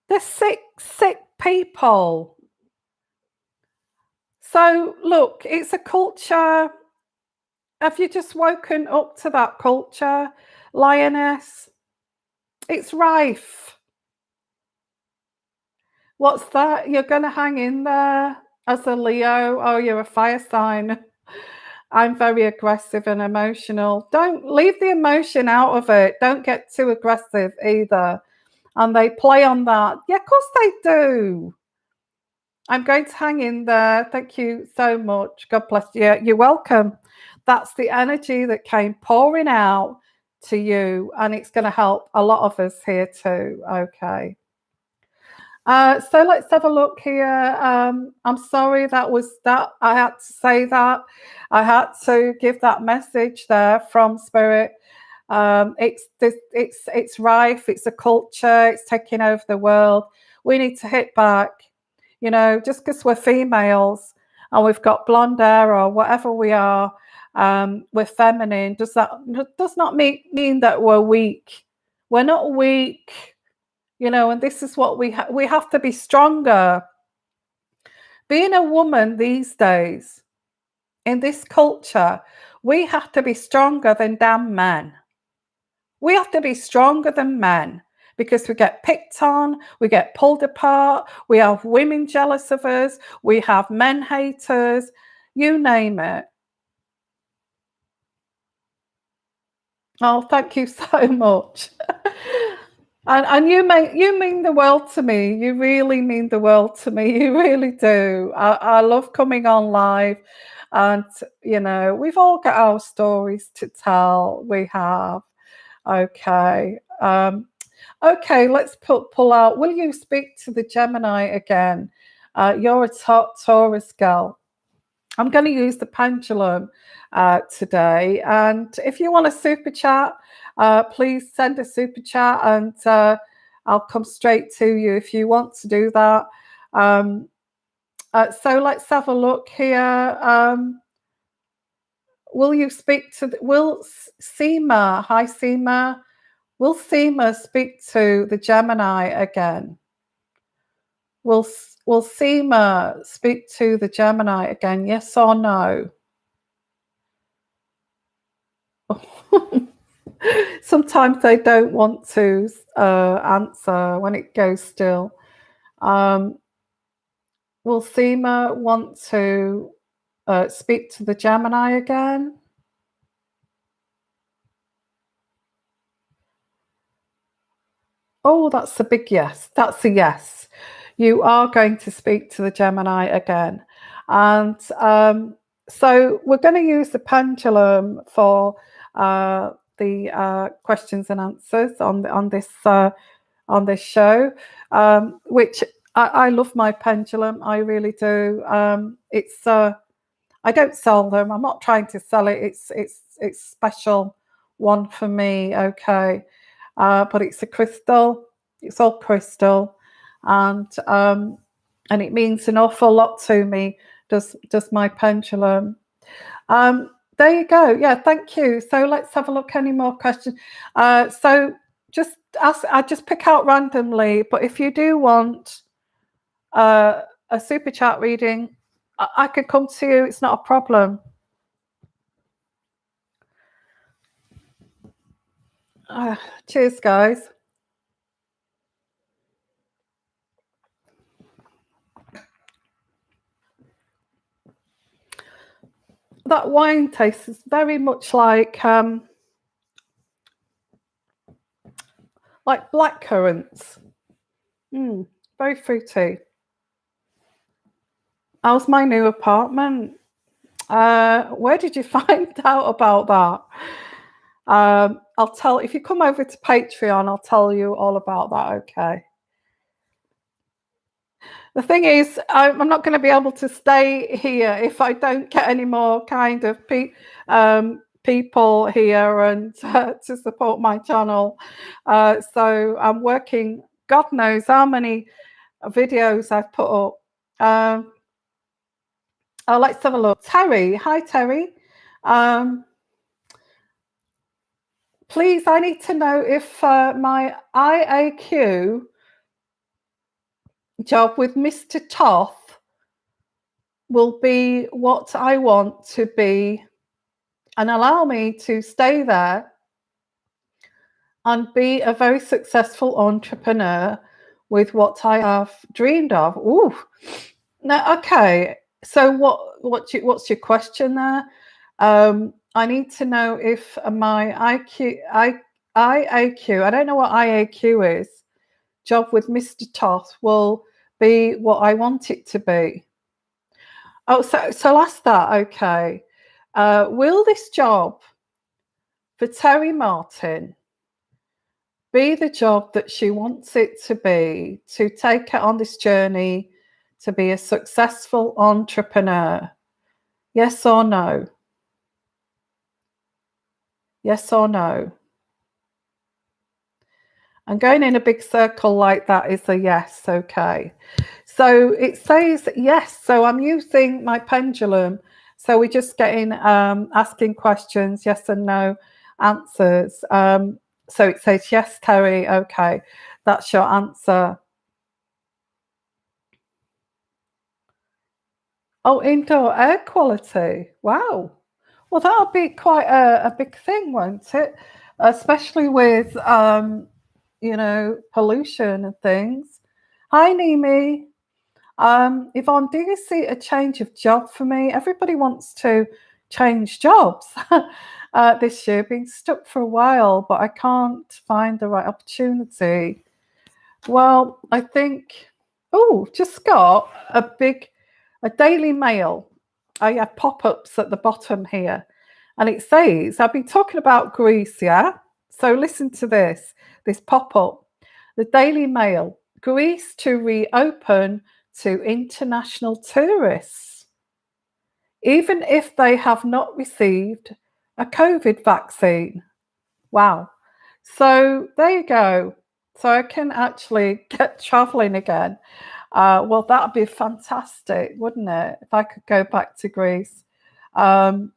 Speaker 1: They're sick people. So look, it's a culture. Have you just woken up to that culture, lioness? It's rife. What's that? You're going to hang in there as a Leo? Oh, you're a fire sign. I'm very aggressive and emotional. Don't leave the emotion out of it. Don't get too aggressive either. And they play on that. Yeah, of course they do. I'm going to hang in there. Thank you so much. God bless you. You're welcome. That's the energy that came pouring out to you, and it's going to help a lot of us here too. Okay. So let's have a look here. I'm sorry that I had to say that. I had to give that message there from Spirit. It's rife. It's a culture. It's taking over the world. We need to hit back. Just because we're females and we've got blonde hair or whatever we are, we're feminine. Does not mean that we're weak. We're not weak. And this is what we have to be stronger. Being a woman these days, in this culture, we have to be stronger than damn men. We have to be stronger than men because we get picked on, we get pulled apart, we have women jealous of us, we have men haters, you name it. Oh, thank you so much. And you mean the world to me. You really mean the world to me. You really do. I love coming on live, and we've all got our stories to tell. We have. Okay. Okay. Let's pull out. Will you speak to the Gemini again? You're a Taurus girl. I'm going to use the pendulum today. And if you want a super chat, please send a super chat and I'll come straight to you if you want to do that. So let's have a look here. Will you speak to, will Seema, hi Seema, will Seema speak to the Gemini again? Will Seema speak to the Gemini again? Yes or no? Sometimes they don't want to answer when it goes still. Will Seema want to speak to the Gemini again? Oh, that's a big yes. That's a yes. You are going to speak to the Gemini again. And so we're going to use the pendulum for the questions and answers on this show, which I love my pendulum. I really do. It's I don't sell them. I'm not trying to sell it. It's special one for me. Okay, but it's a crystal. It's all crystal, and it means an awful lot to me. Does my pendulum? There you go. Yeah, thank you. So let's have a look. Any more questions? So just ask. I just pick out randomly. But if you do want a super chat reading, I could come to you. It's not a problem. Cheers, guys. That wine tastes very much like black currants. Very fruity. How's my new apartment? Where did you find out about that? I'll tell if you come over to Patreon. I'll tell you all about that. Okay. The thing is, I'm not going to be able to stay here if I don't get any more kind of people here and to support my channel. So I'm working. God knows how many videos I've put up. Oh, let's have a look. Terry, hi Terry. Please, I need to know if my IAQ job with Mr. Toth will be what I want to be and allow me to stay there and be a very successful entrepreneur with what I have dreamed of. Ooh, now, okay. So what's your question there? I need to know if my IAQ, I don't know what IAQ is, job with Mr. Toth will be what I want it to be. Oh, so ask that. Okay. Will this job for Terry Martin be the job that she wants it to be, to take her on this journey to be a successful entrepreneur? Yes or no? Yes or no? And going in a big circle like that is a yes. Okay. So it says yes. So I'm using my pendulum. So we're just getting asking questions, yes and no answers. So it says yes, Terry. Okay, that's your answer. Oh, indoor air quality. Wow. Well, that'll be quite a big thing, won't it? Especially with pollution and things. Hi, Nimi. Yvonne, do you see a change of job for me? Everybody wants to change jobs this year. Been stuck for a while, but I can't find the right opportunity. Well, I think, just got a Daily Mail. I have pop-ups at the bottom here. And it says, I've been talking about Greece, yeah? So listen to this pop-up. The Daily Mail, Greece to reopen to international tourists, even if they have not received a COVID vaccine. Wow. So there you go. So I can actually get traveling again. Well, that'd be fantastic, wouldn't it? If I could go back to Greece. So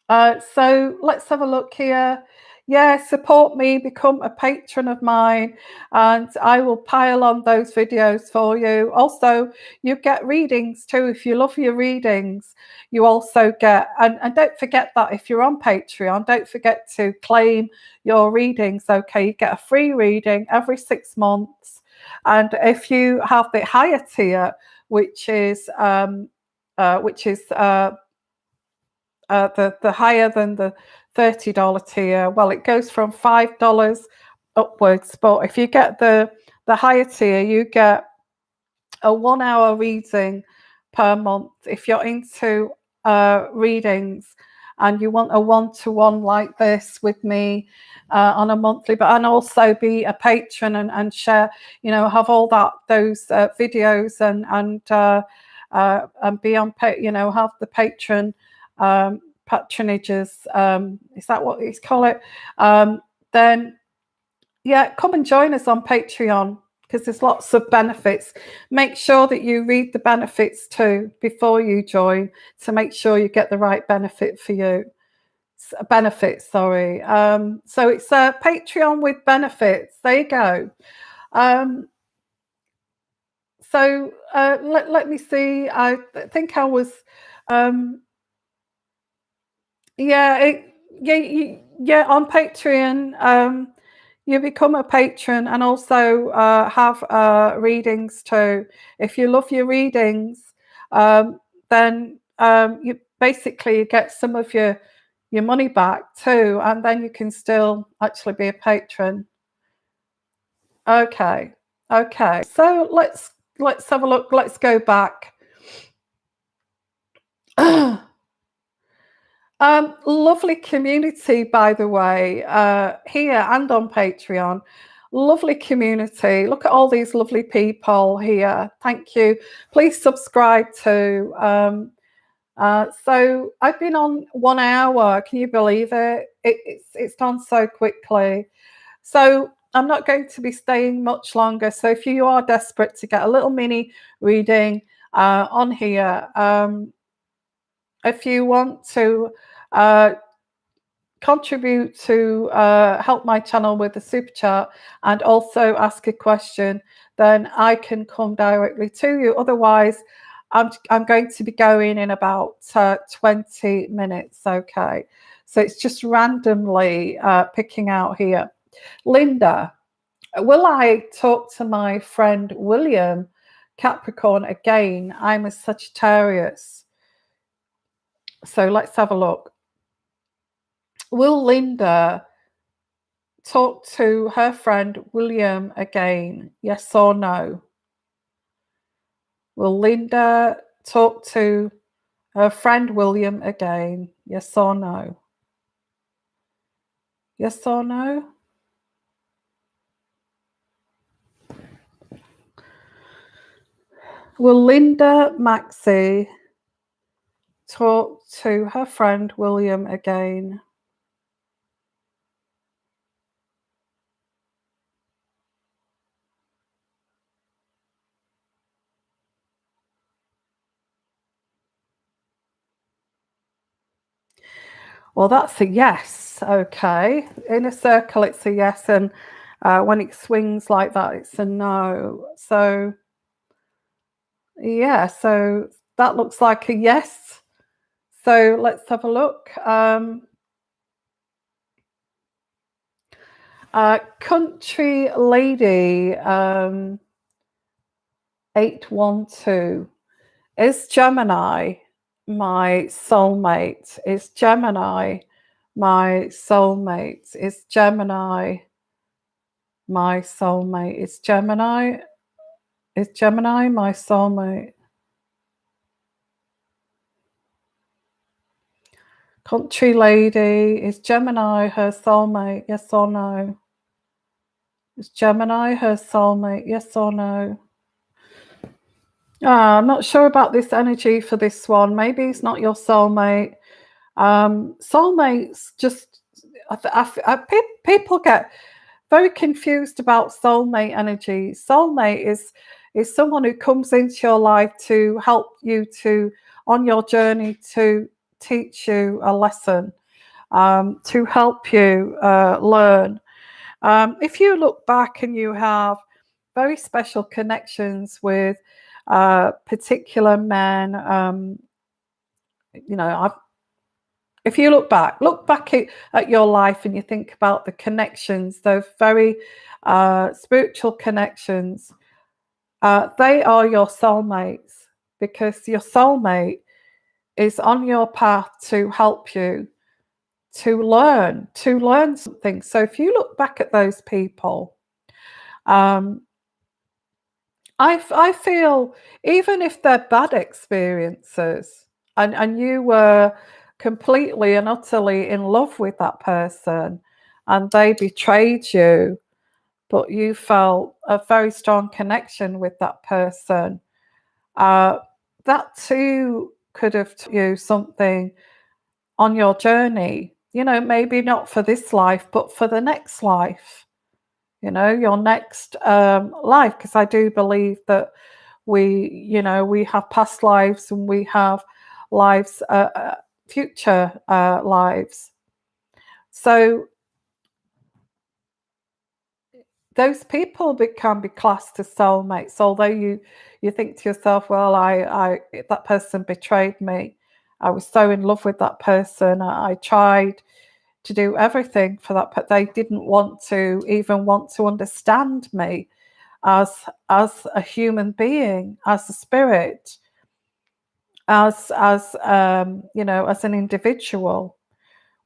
Speaker 1: let's have a look here. Yeah, support me, become a patron of mine, and I will pile on those videos for you. Also, you get readings too. If you love your readings, you also get, and don't forget that if you're on Patreon, don't forget to claim your readings. Okay, you get a free reading every 6 months. And if you have the higher tier, which is the higher than the $30 tier, well, it goes from $5 upwards. But if you get the higher tier, you get a 1 hour reading per month. If you're into readings and you want a one-to-one like this with me on a monthly, but and also be a patron and share, have all those videos and be on, have the patron patronages. Is that what it's call it? Then yeah, come and join us on Patreon, because there's lots of benefits. Make sure that you read the benefits too before you join, to make sure you get the right benefit for you. Benefits, sorry. So it's a Patreon with benefits. There you go. So let me see. I think I was, yeah, on Patreon. You become a patron and also have readings too. If you love your readings, then you basically get some of your money back too, and then you can still actually be a patron. Okay, so let's have a look. Let's go back. Lovely community, by the way, here and on Patreon. Lovely community. Look at all these lovely people here. Thank you. Please subscribe too. So I've been on 1 hour. Can you believe it? It's gone so quickly. So I'm not going to be staying much longer. So if you are desperate to get a little mini reading on here, if you want to contribute to help my channel with the super chat and also ask a question, then I can come directly to you. Otherwise, I'm going to be going in about 20 minutes. Okay, so it's just randomly picking out here. Linda, will I talk to my friend William, Capricorn again? I'm a Sagittarius. So let's have a look. Will Linda talk to her friend William again? Yes or no? Will Linda talk to her friend William again? Yes or no? Yes or no? Will Linda Maxey talk to her friend William again? Well, that's a yes. Okay. In a circle, it's a yes. And when it swings like that, it's a no. So, yeah. So that looks like a yes. So let's have a look. Country Lady 812. Is Gemini my soulmate? Is Gemini my soulmate? Is Gemini my soulmate? Is Gemini my soulmate? Country Lady, is Gemini her soulmate? Yes or no? Is Gemini her soulmate? Yes or no? I'm not sure about this energy for this one. Maybe it's not your soulmate. Soulmates just, people get very confused about soulmate energy. Soulmate is someone who comes into your life to help you on your journey, to teach you a lesson, to help you learn. If you look back and you have very special connections with particular men, if you look back at your life and you think about the connections, those very spiritual connections, they are your soulmates, because your soulmate is on your path to help you, to learn something. So if you look back at those people, um, I feel even if they're bad experiences and you were completely and utterly in love with that person and they betrayed you, but you felt a very strong connection with that person, uh, that too could have taught you something on your journey. Maybe not for this life, but for the next life, your next life. Because I do believe that we have past lives and we have lives, future lives. So those people can be classed as soulmates, although you think to yourself, well, I that person betrayed me. I was so in love with that person. I tried to do everything for that, but they didn't want to understand me as a human being, as a spirit, as an individual.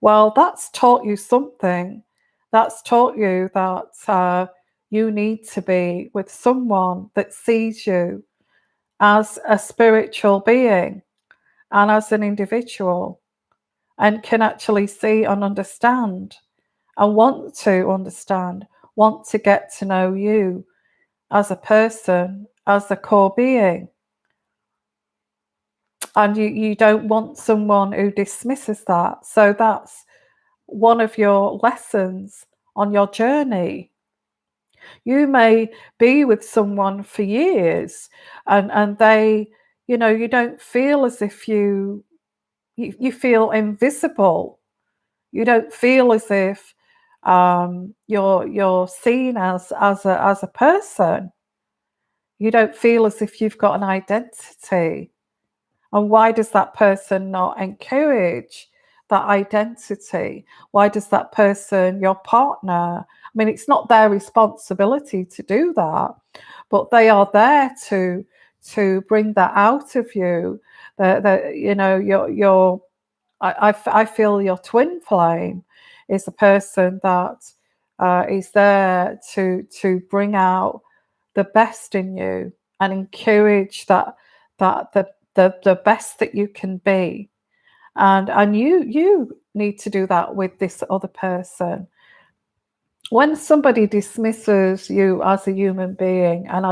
Speaker 1: Well, that's taught you something. That's taught you that you need to be with someone that sees you as a spiritual being and as an individual, and can actually see and understand and want to get to know you as a person, as a core being. And you don't want someone who dismisses that. So that's one of your lessons on your journey. You may be with someone for years and they, you don't feel as if you feel invisible. You don't feel as if you're seen as a person. You don't feel as if you've got an identity. And why does that person not encourage that identity? Why does that person, your partner, I mean, it's not their responsibility to do that, but they are there to bring that out of you. That your I feel your twin flame is a person that is there to bring out the best in you and encourage that the best that you can be. And you need to do that with this other person. When somebody dismisses you as a human being and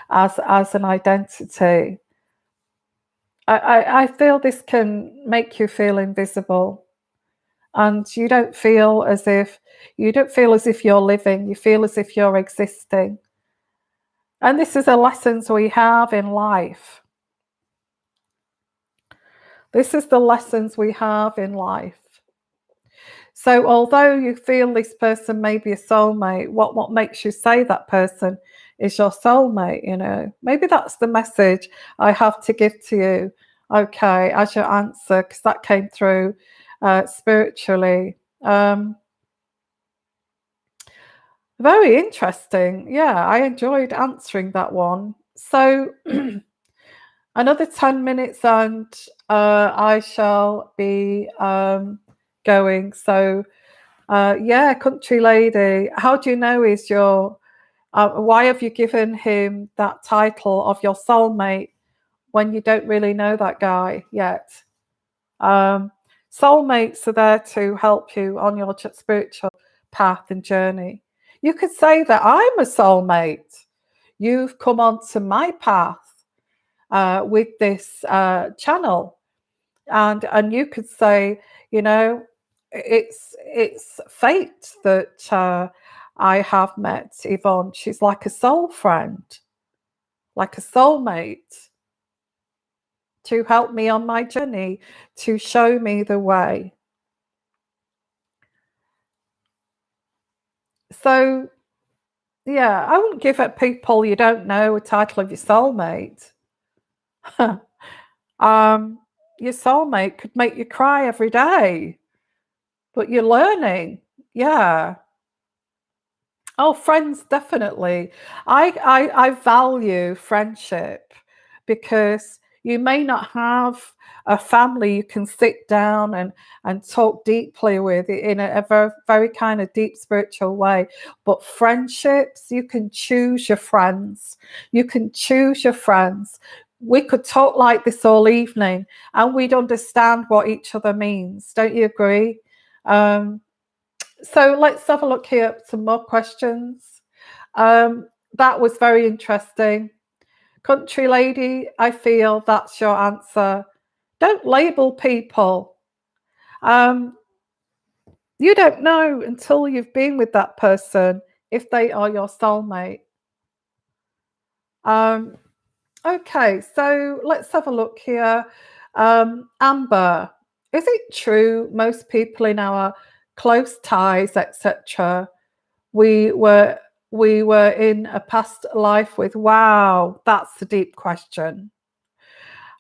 Speaker 1: as an identity, I feel this can make you feel invisible, and you don't feel as if you're living. You feel as if you're existing. And this is the lessons we have in life. This is the lessons we have in life. So although you feel this person may be a soulmate, what makes you say that person is your soulmate? Maybe that's the message I have to give to you. Okay, as your answer, because that came through spiritually. Very interesting. Yeah, I enjoyed answering that one. So another 10 minutes and I shall be going. So yeah, country lady, how do you know is why have you given him that title of your soulmate when you don't really know that guy yet? Soulmates are there to help you on your spiritual path and journey. You could say that I'm a soulmate. You've come onto my path with this channel, and you could say, it's fate that I have met Yvonne. She's like a soul friend, like a soulmate, to help me on my journey, to show me the way. So yeah, I wouldn't give up people you don't know a title of your soulmate. um, your soulmate could make you cry every day, but you're learning. Yeah. Oh, friends, definitely. I value friendship because You may not have a family you can sit down and talk deeply with in a very, very kind of deep spiritual way. But friendships, you can choose your friends. You can choose your friends. We could talk like this all evening and we'd understand what each other means. Don't you agree? So let's have a look here at some more questions. That was very interesting. Country lady, I feel that's your answer. Don't label people. Um, you don't know until you've been with that person if they are your soulmate. Okay, so let's have a look here. Amber, is it true most people in our close ties, etc., we were in a past life with? Wow, that's a deep question.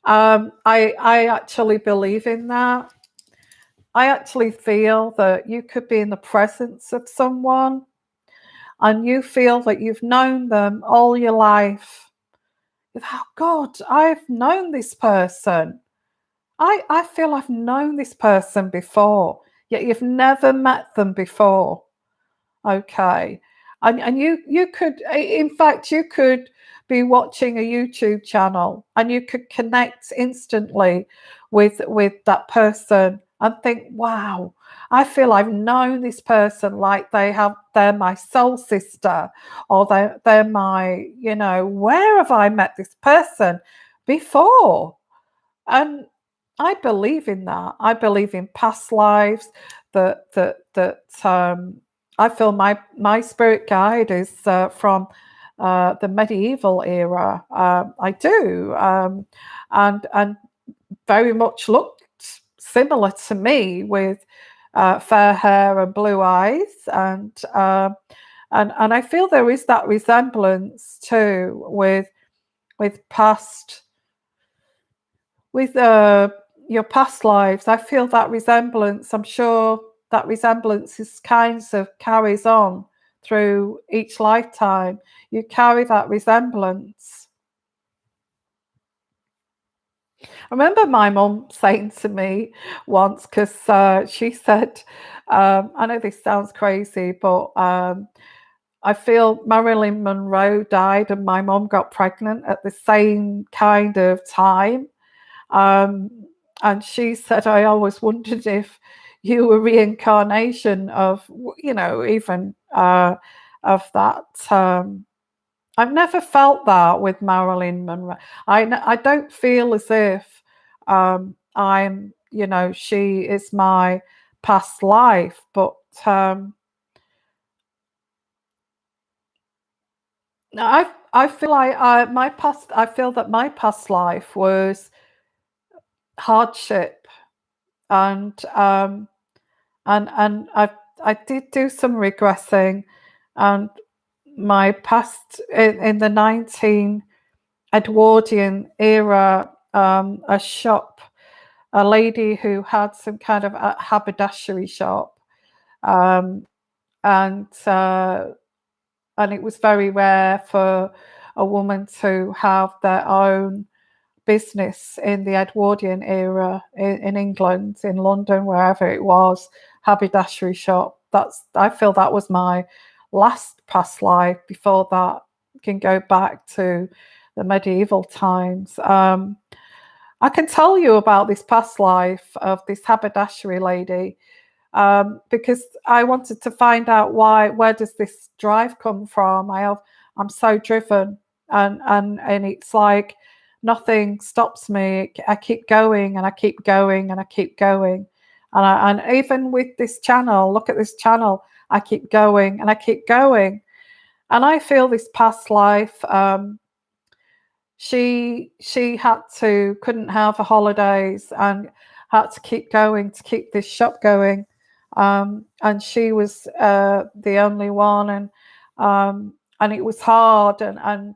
Speaker 1: I actually believe in that. I actually feel that you could be in the presence of someone and you feel that you've known them all your life. Oh God, I've known this person. I feel I've known this person before, yet you've never met them before. Okay. And you could, in fact, you could be watching a YouTube channel and you could connect instantly with that person and think, wow, I feel I've known this person like they're my soul sister, or they're my, where have I met this person before? And I believe in that. I believe in past lives. That I feel my spirit guide is from the medieval era. I do, and very much looked similar to me with fair hair and blue eyes, and I feel there is that resemblance too with past with your past lives. I feel that resemblance. I'm sure that resemblance is kinds of carries on through each lifetime. You carry that resemblance. I remember my mum saying to me once, because she said, I know this sounds crazy, but I feel Marilyn Monroe died and my mum got pregnant at the same kind of time. Um, and she said, I always wondered if you were reincarnation of, even of that. I've never felt that with Marilyn Monroe. I don't feel as if I'm, she is my past life, but I feel like I feel that my past life was hardship, and I did do some regressing, and my past in the 19 Edwardian era, a lady who had some kind of a haberdashery shop, um, and and it was very rare for a woman to have their own business in the Edwardian era in England, in London, wherever it was, haberdashery shop. I feel that was my last past life. Before that, can go back to the medieval times. I can tell you about this past life of this haberdashery lady, because I wanted to find out where does this drive come from. I'm so driven, and it's like nothing stops me. I keep going and I keep going and I keep going, and even with this channel, look at this channel. I keep going and I keep going, and I feel this past life. She couldn't have the holidays and had to keep going to keep this shop going, and she was the only one, and it was hard, and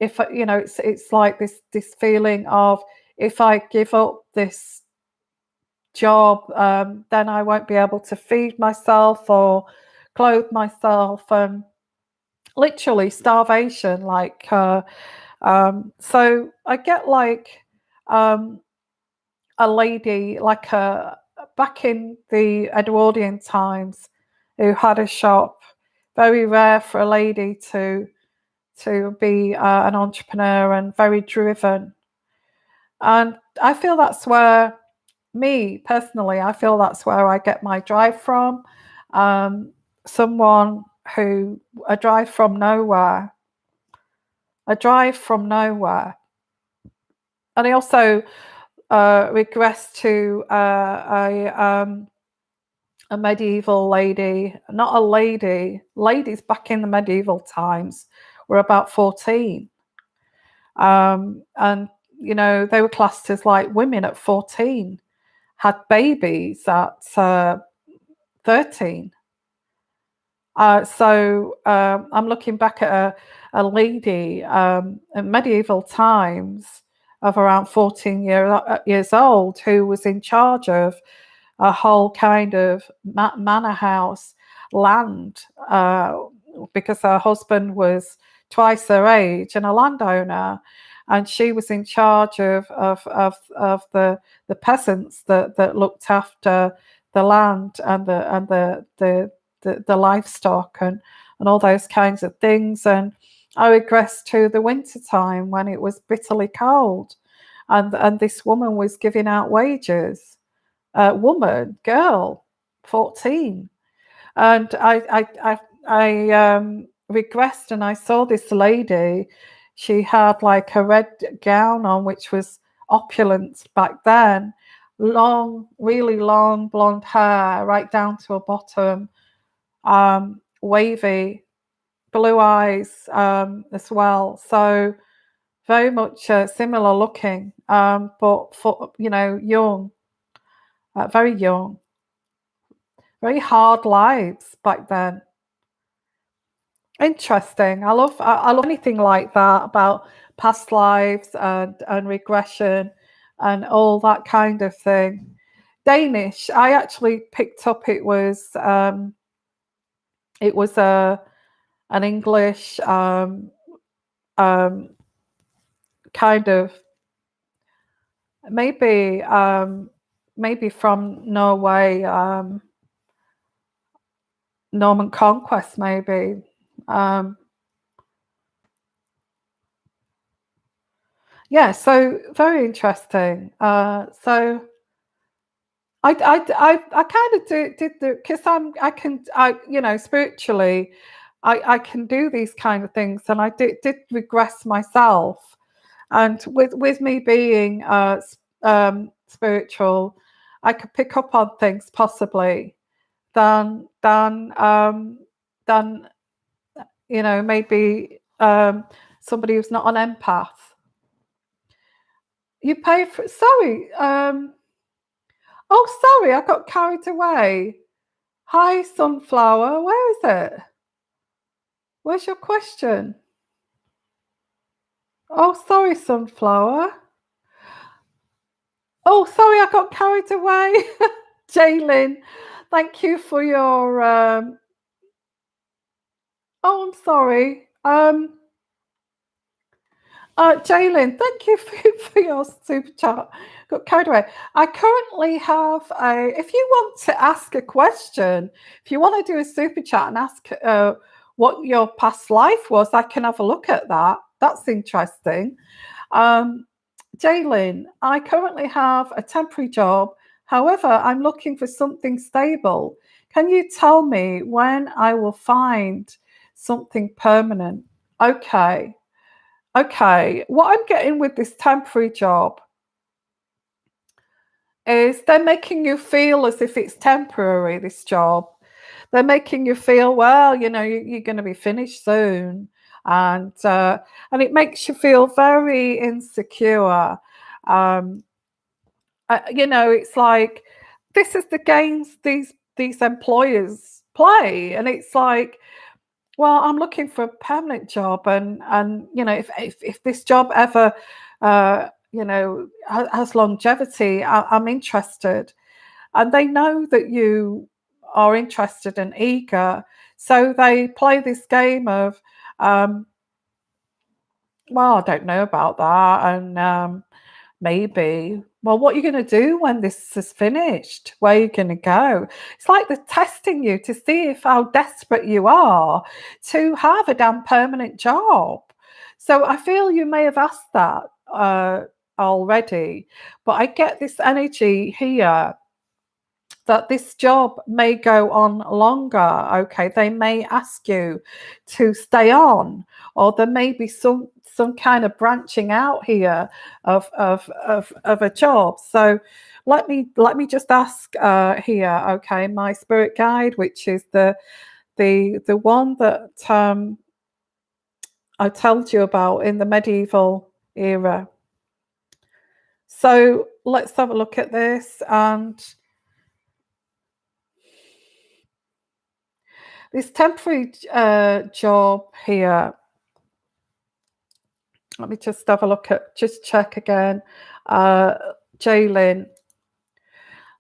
Speaker 1: if it's like this feeling of, if I give up this job, then I won't be able to feed myself or clothe myself, and literally starvation, like So I get like a lady, like a back in the Edwardian times, who had a shop. Very rare for a lady to be an entrepreneur and very driven. And I feel that's where, me personally, I feel that's where I get my drive from. Um, Someone who, a drive from nowhere, a drive from nowhere. And I also regress to a medieval lady, not a lady. Ladies back in the medieval times were about 14. And, you know, they were classed as like women at 14, had babies at 13. So I'm looking back at a lady in medieval times of around 14 years old, who was in charge of a whole kind of manor house land, because her husband was twice her age and a landowner, and she was in charge of the peasants that looked after the land and the livestock and all those kinds of things. And I regress to the winter time when it was bitterly cold, and this woman was giving out wages. Girl, 14. And I regressed, and I saw this lady. She had like a red gown on, which was opulent back then. Long, really long blonde hair, right down to her bottom. Wavy, blue eyes as well. So very much similar looking, but for, you know, young, very young, very hard lives back then. Interesting. I love anything like that about past lives and regression and all that kind of thing. Danish, I actually picked up it was an English um, kind of, maybe maybe from Norway, Norman conquest, maybe. Um, yeah, so very interesting. So I kind of did the, because I you know, spiritually, I can do these kind of things, and I did regress myself. And with me being spiritual, I could pick up on things possibly than you know, maybe somebody who's not an empath. You pay for, sorry. Oh, sorry, I got carried away. Hi, Sunflower. Where is it? Where's your question? Oh, sorry, Sunflower. Oh, sorry, I got carried away. Jaylin, thank you for your. Oh, I'm sorry. Jaylin, thank you for your super chat. Got carried away. I currently have a. If you want to ask a question, if you want to do a super chat and ask what your past life was, I can have a look at that. That's interesting. Jaylin, I currently have a temporary job. However, I'm looking for something stable. Can you tell me when I will find something permanent? Okay. Okay, what I'm getting with this temporary job is they're making you feel as if it's temporary, this job. They're making you feel, well, you know, you're going to be finished soon. And it makes you feel very insecure. You know, it's like, this is the games these employers play. And it's like, well, I'm looking for a permanent job, and you know, if this job ever, you know, has longevity, I'm interested. And they know that you are interested and eager, so they play this game of, Well, I don't know about that. And maybe, well, what are you going to do when this is finished? Where are you going to go? It's like they're testing you to see if how desperate you are to have a damn permanent job. So I feel you may have asked that already, but I get this energy here that this job may go on longer. Okay, they may ask you to stay on, or there may be some kind of branching out here of a job. So let me just ask here. Okay, my spirit guide, which is the one that I told you about in the medieval era. So let's have a look at this. And this temporary job here, let me just have a look at, just check again. Jaylin.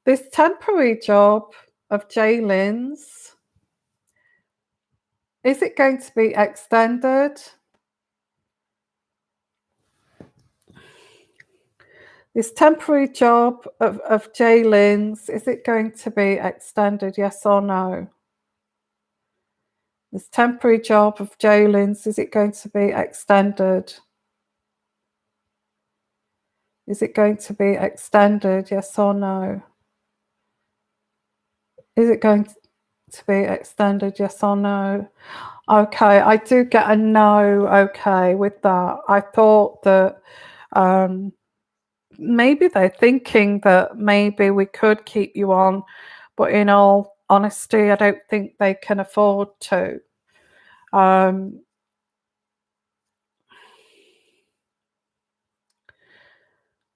Speaker 1: This temporary job of Jaylin's, is it going to be extended? This temporary job of Jaylin's, is it going to be extended, yes or no? This temporary job of Jaylin's, is it going to be extended? Is it going to be extended, yes or no? Is it going to be extended, yes or no? Okay, I do get a no, okay, with that. I thought that maybe they're thinking that maybe we could keep you on, but in all honesty, I don't think they can afford to.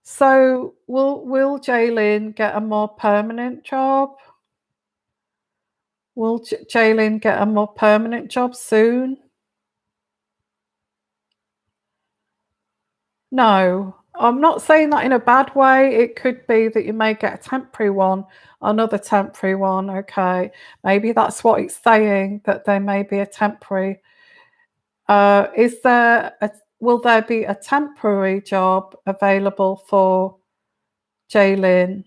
Speaker 1: So will Jaylin get a more permanent job? Will Jaylin get a more permanent job soon? No, I'm not saying that in a bad way. It could be that you may get a temporary one, another temporary one. Okay, maybe that's what it's saying, that there may be a temporary. Will there be a temporary job available for Jaylin?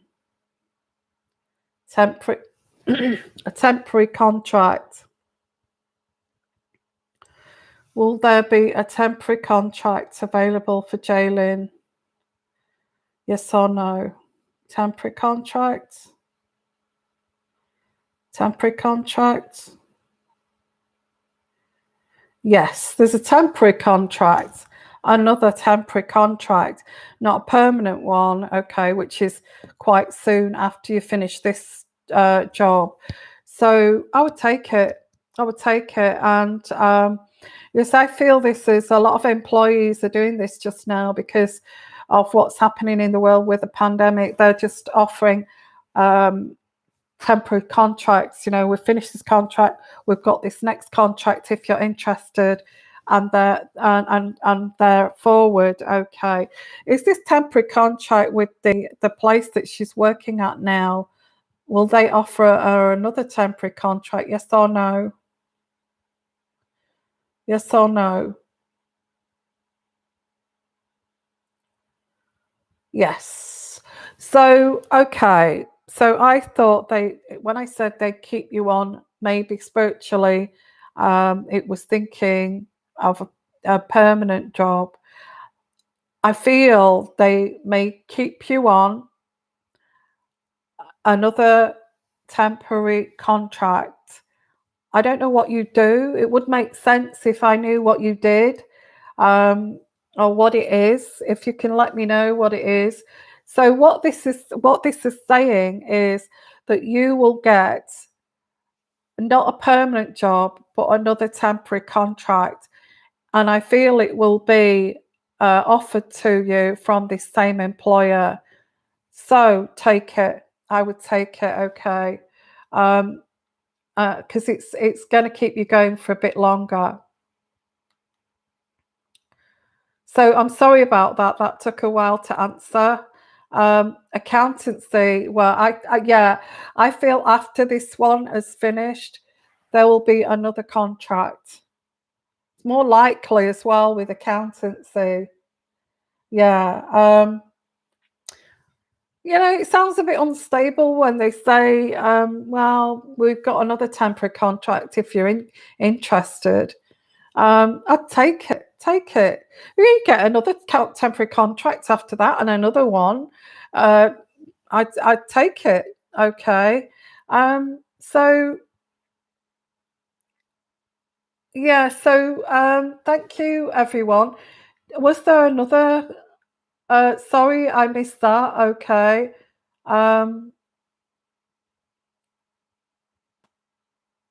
Speaker 1: Temporary, a temporary contract. Will there be a temporary contract available for Jaylin? Yes or no? Temporary contract? Temporary contract? Yes, there's a temporary contract, another temporary contract, not a permanent one, okay, which is quite soon after you finish this job. So I would take it. I would take it. And yes, I feel this is a lot of employees are doing this just now because of what's happening in the world with the pandemic. They're just offering temporary contracts. We've finished this contract, we've got this next contract if you're interested, and they're forward. Okay, is this temporary contract with the place that she's working at now? Will they offer her another temporary contract? Yes or no? Yes or no? Yes. So, okay. So I thought when I said they keep you on, maybe spiritually, it was thinking of a permanent job. I feel they may keep you on another temporary contract. I don't know what you do. It would make sense if I knew what you did, um, or what it is. If you can let me know what it is. So what this is saying is that you will get not a permanent job, but another temporary contract, and I feel it will be offered to you from this same employer. So take it. I would take it. Okay. Um, because it's going to keep you going for a bit longer. So I'm sorry about that. That took a while to answer. Accountancy. Well, yeah, I feel after this one is finished, there will be another contract. It's more likely as well with accountancy. Yeah. It sounds a bit unstable when they say, well, we've got another temporary contract if you're interested. I'd take it. Take it. You get another temporary contract after that and another one. Uh, I'd take it. Okay. So yeah. So thank you, everyone. Was there another? Sorry, I missed that. Okay. Um,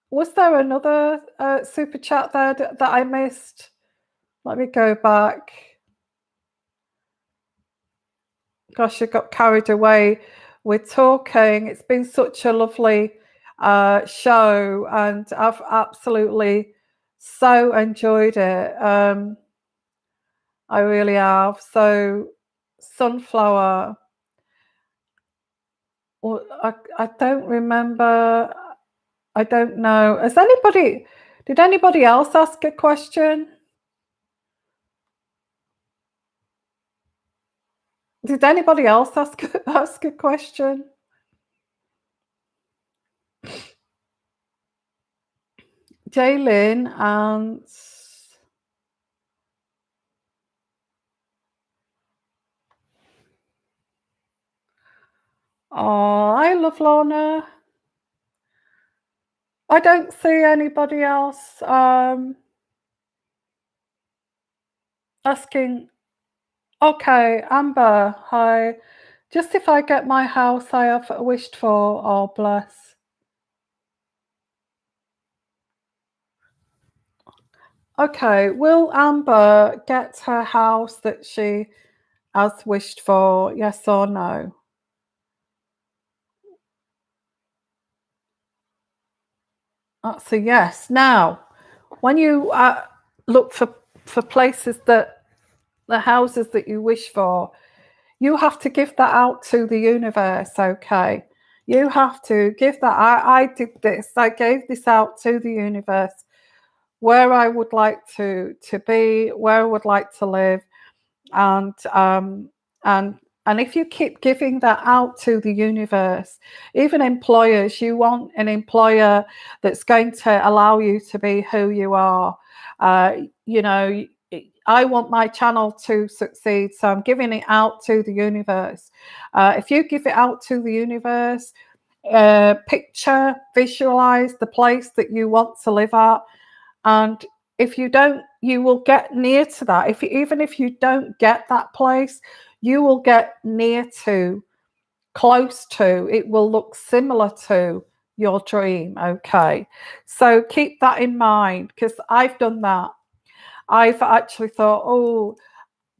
Speaker 1: was there another super chat there that I missed? Let me go back. Gosh, I got carried away with talking. It's been such a lovely show, and I've absolutely so enjoyed it. I really have. So, sunflower. Well, I don't remember. I don't know. Did anybody else ask a question? Did anybody else ask a question? Jaylin and oh, I love Lorna. I don't see anybody else asking. Okay, Amber, hi. Just if I get my house I have wished for, oh bless. Okay, will Amber get her house that she has wished for? Yes or no? That's a yes. Now, when you look for places that the houses that you wish for, you have to give that out to the universe. Okay, you have to give that. I did this. I gave this out to the universe, where I would like to be, where I would like to live, and and and if you keep giving that out to the universe, even employers, you want an employer that's going to allow you to be who you are. You know, I want my channel to succeed, so I'm giving it out to the universe. If you give it out to the universe, picture, visualize the place that you want to live at, and if you don't, you will get near to that. Even if you don't get that place, you will get near to, close to, it will look similar to your dream. Okay. So keep that in mind, because I've done that. I've actually thought, oh,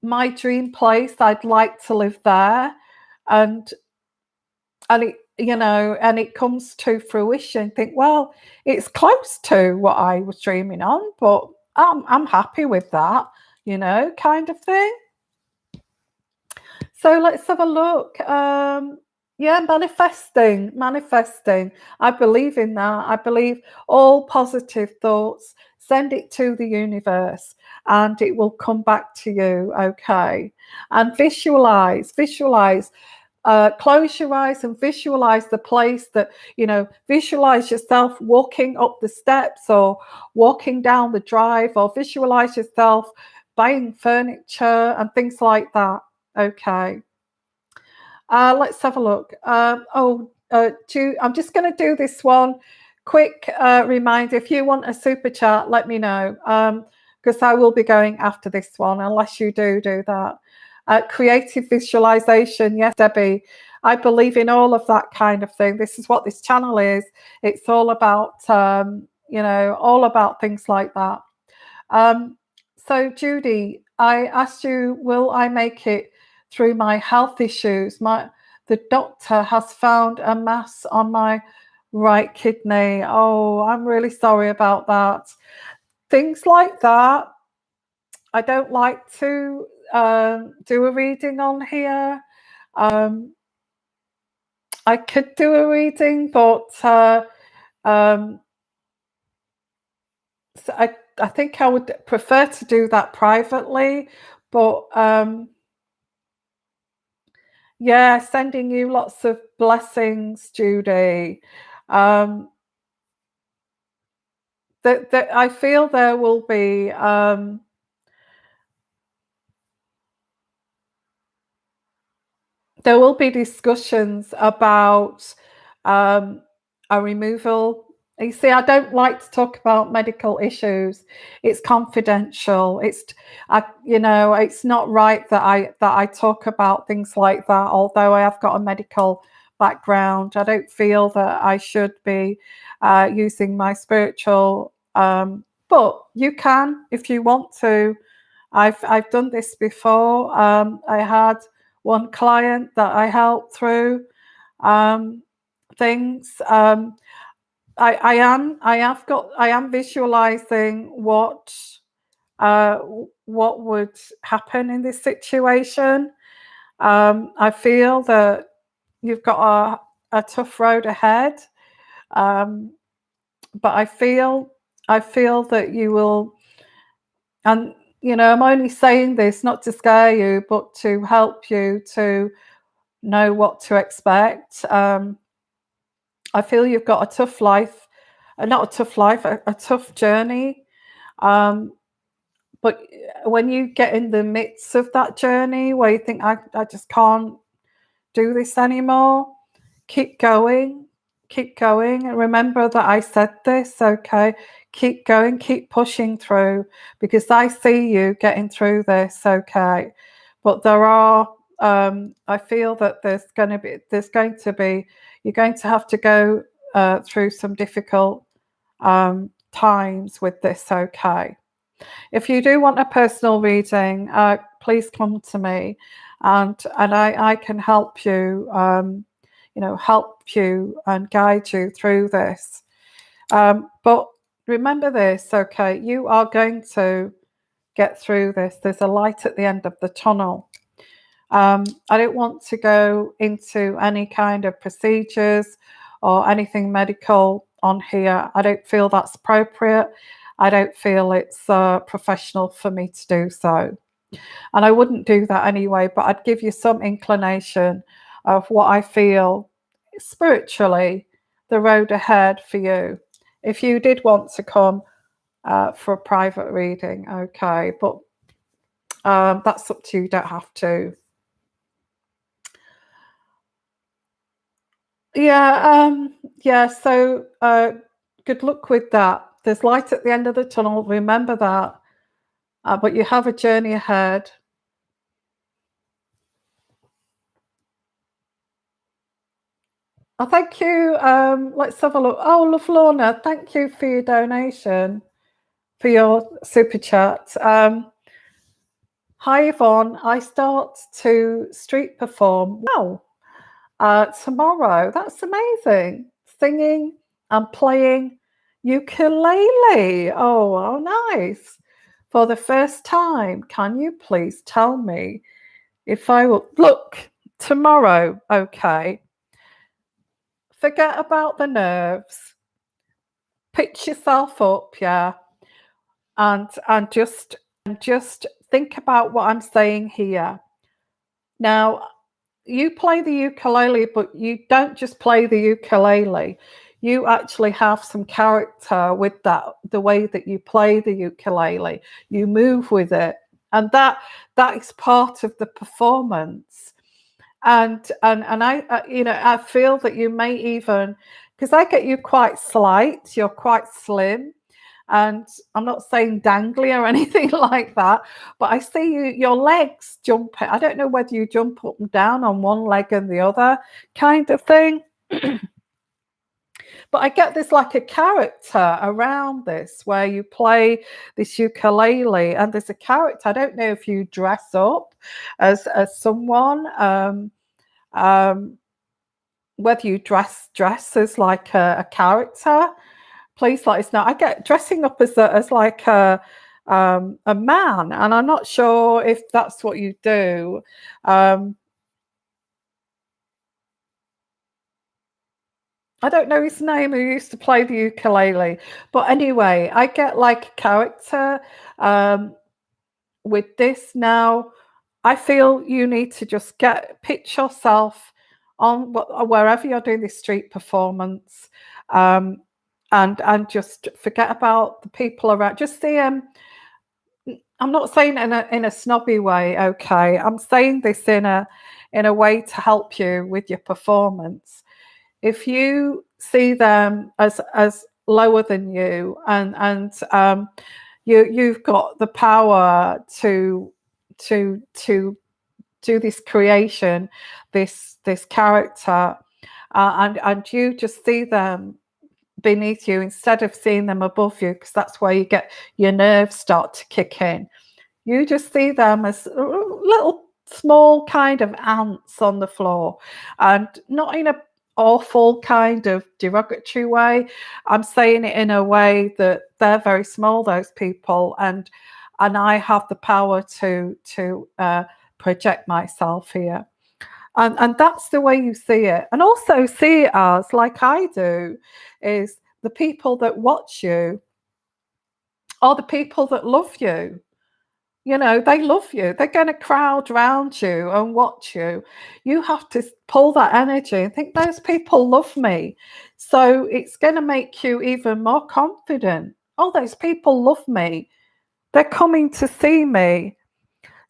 Speaker 1: my dream place, I'd like to live there. And and it comes to fruition. Think, well, it's close to what I was dreaming on, but I'm happy with that, kind of thing. So let's have a look. Yeah, manifesting. I believe in that. I believe all positive thoughts, send it to the universe and it will come back to you. Okay. And visualize. Close your eyes and visualize the place that, visualize yourself walking up the steps or walking down the drive, or visualize yourself buying furniture and things like that. Okay. Let's have a look. I'm just going to do this one. Quick reminder, if you want a super chat, let me know, because I will be going after this one, unless you do that. Creative visualization. Yes, Debbie. I believe in all of that kind of thing. This is what this channel is. It's all about, all about things like that. So, Judy, I asked you, will I make it through my health issues? The doctor has found a mass on my right kidney. Oh, I'm really sorry about that. Things like that, I don't like to do a reading on here. I could do a reading, but so I think I would prefer to do that privately, but yeah, sending you lots of blessings, Judy. Um, that I feel there will be discussions about um, a removal. You see, I don't like to talk about medical issues. It's confidential. It's not right that I talk about things like that. Although I have got a medical background, I don't feel that I should be using my spiritual. But you can if you want to. I've done this before. I had one client that I helped through things. I am visualizing uh, what would happen in this situation. I feel that you've got a tough road ahead, um, but I feel that you will. And I'm only saying this not to scare you, but to help you to know what to expect. I feel you've got a tough life, not a tough life, a tough journey. Um, but when you get in the midst of that journey where you think, I just can't do this anymore, keep going, keep going. And remember that I said this, okay? Keep going, keep pushing through, because I see you getting through this, okay? But I feel that you're going to have to go through some difficult times with this, okay? If you do want a personal reading, please come to me, and I can help you. Help you and guide you through this. But remember this, okay? You are going to get through this. There's a light at the end of the tunnel. I don't want to go into any kind of procedures or anything medical on here. I don't feel that's appropriate. I don't feel it's professional for me to do so. And I wouldn't do that anyway, but I'd give you some inclination of what I feel spiritually, the road ahead for you. If you did want to come for a private reading, okay, but that's up to you, you don't have to. Yeah, so good luck with that. There's light at the end of the tunnel, remember that. But you have a journey ahead. Oh, thank you. Let's have a look. Oh, Love Lorna, thank you for your donation, for your super chat. Hi, Yvonne. I start to street perform. Wow. Tomorrow. That's amazing. Singing and playing ukulele. Oh, nice. For the first time, can you please tell me if I will look tomorrow? Okay. Forget about the nerves. Pitch yourself up, yeah, and just think about what I'm saying here. Now, you play the ukulele, but you don't just play the ukulele. You actually have some character with that, the way that you play the ukulele. You move with it, and that is part of the performance. And I feel that you may even, because I get you quite slight, you're quite slim, and I'm not saying dangly or anything like that, but I see your legs jumping. I don't know whether you jump up and down on one leg and the other kind of thing. But I get this like a character around this where you play this ukulele and there's a character. I don't know if you dress up as someone, whether you dress as like a character. Please let us know. I get dressing up as like a man, and I'm not sure if that's what you do. I don't know his name, who used to play the ukulele. But anyway, I get like a character with this now. I feel you need to just pitch yourself on wherever you're doing this street performance, um, and just forget about the people around. Just see them. I'm not saying in a snobby way, okay. I'm saying this in a way to help you with your performance. If you see them as lower than you, and you've got the power to do this creation, this character, and you just see them beneath you instead of seeing them above you, because that's where you get your nerves start to kick in. You just see them as little small kind of ants on the floor, and not in a awful kind of derogatory way. I'm saying it in a way that they're very small, those people, and I have the power to project myself here. And that's the way you see it. And also see it as, like I do, is the people that watch you are the people that love you. You know, they love you. They're going to crowd around you and watch you. You have to pull that energy and think, those people love me. So it's going to make you even more confident. Oh, those people love me. They're coming to see me.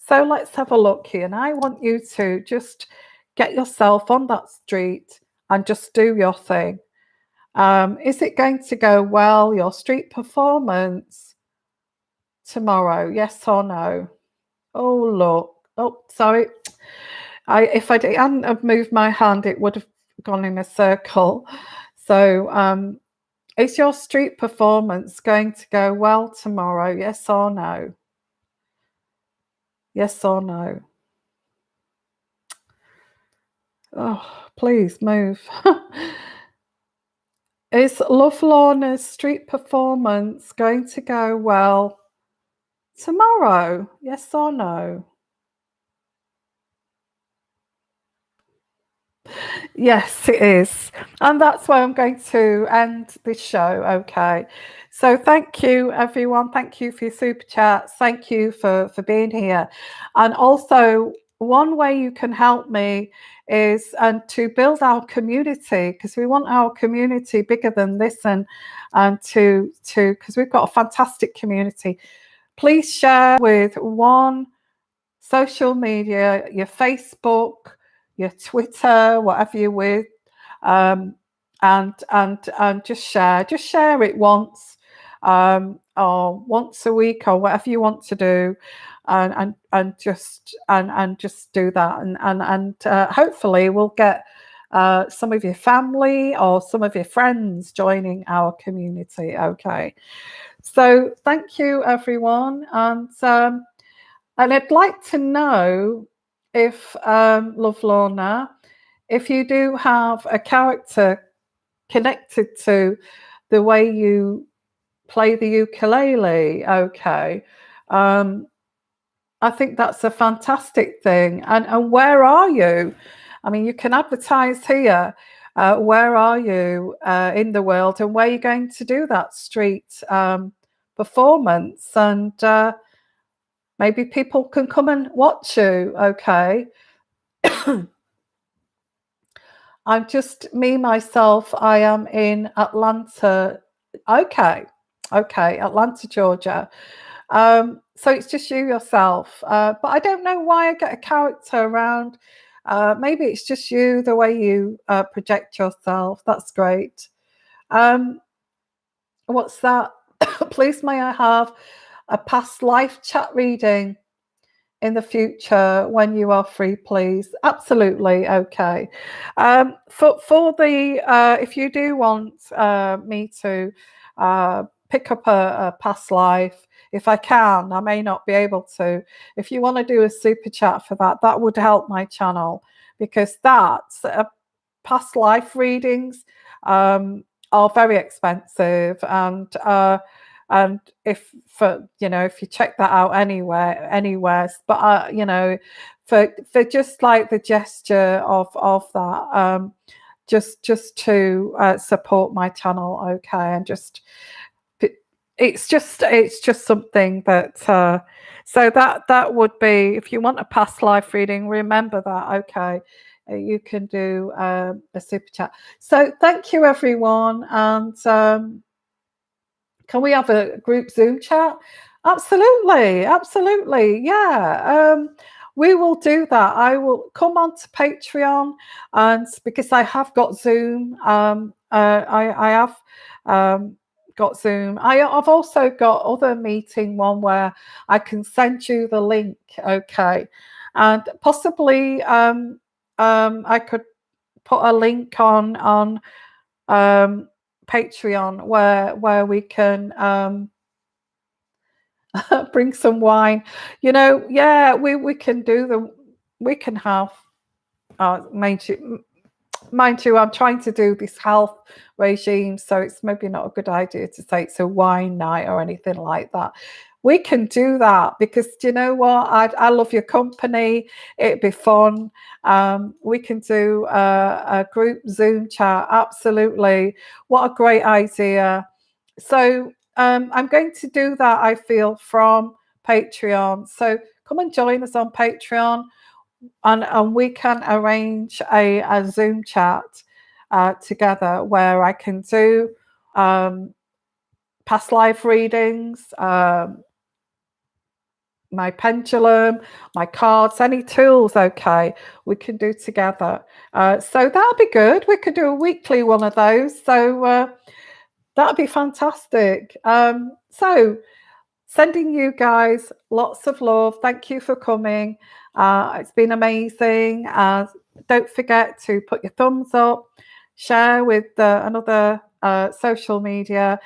Speaker 1: So let's have a look here. And I want you to just get yourself on that street and just do your thing. Is it going to go well, your street performance tomorrow? Yes or no? Oh, look. Oh, sorry. If I hadn't have moved my hand, it would have gone in a circle. So, is your street performance going to go well tomorrow? Yes or no? Yes or no? Oh, please move. Is Love Lorna's street performance going to go well tomorrow? Yes or no? Yes, it is. And that's where I'm going to end this show. Okay. So thank you, everyone. Thank you for your super chats. Thank you for being here. And also, one way you can help me is to build our community, because we want our community bigger than this, and to because we've got a fantastic community. Please share with one social media, your Facebook, your Twitter, whatever you're with, and just share it once, or once a week, or whatever you want to do, and just do that, and hopefully we'll get some of your family or some of your friends joining our community. Okay, so thank you, everyone, and I'd like to know if, Love Lorna, if you do have a character connected to the way you play the ukulele. Okay. I think that's a fantastic thing. And where are you? I mean, you can advertise here. Where are you in the world, and where are you going to do that street performance? And maybe people can come and watch you. Okay. I'm just me, myself. I am in Atlanta. Okay. Okay. Atlanta, Georgia. So it's just you yourself. But I don't know why I get a character around. Maybe it's just you, the way you project yourself. That's great. What's that? Please, may I have a past life chat reading in the future when you are free, please? Absolutely. Okay. For the if you do want me to pick up a past life, if I can, I may not be able to. If you want to do a super chat for that, that would help my channel, because that's past life readings are very expensive, and if if you check that out anywhere, but for just like the gesture of that, just to support my channel, okay, and it's just something that so that would be, if you want a past life reading, remember that, okay, you can do a super chat. So thank you, everyone, and can we have a group Zoom chat? Absolutely, absolutely, yeah. We will do that. I will come on to Patreon, and because I have got Zoom, I have got Zoom. I've also got other meeting one where I can send you the link, okay, and possibly I could put a link on Patreon where we can bring some wine. Yeah, we can do we can have mind you, I'm trying to do this health regime, so it's maybe not a good idea to say it's a wine night or anything like that. We can do that because, do you know what? I love your company. It'd be fun. We can do a group Zoom chat. Absolutely. What a great idea. So I'm going to do that, I feel, from Patreon. So come and join us on Patreon, and we can arrange a Zoom chat together where I can do past life readings, my pendulum, my cards, any tools, okay, we can do together. So that'll be good. We could do a weekly one of those. So that'd be fantastic. So sending you guys lots of love. Thank you for coming. It's been amazing. Don't forget to put your thumbs up, share with another social media,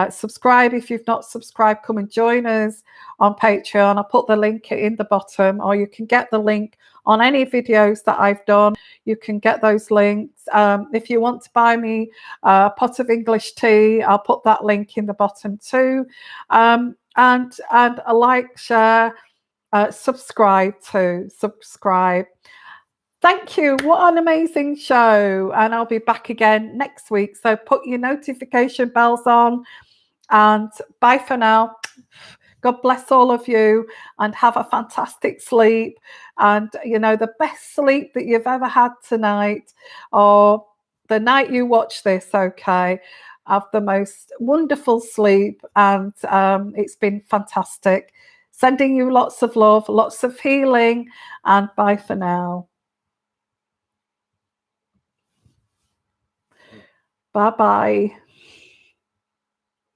Speaker 1: subscribe if you've not subscribed. Come and join us on Patreon. I'll put the link in the bottom, or you can get the link on any videos that I've done. You can get those links. If you want to buy me a pot of English tea, I'll put that link in the bottom too. And a like, share, subscribe. Thank you. What an amazing show. And I'll be back again next week. So put your notification bells on, and bye for now. God bless all of you, and have a fantastic sleep. And, the best sleep that you've ever had tonight, or the night you watch this, okay, have the most wonderful sleep. And it's been fantastic. Sending you lots of love, lots of healing, and bye for now. Bye-bye.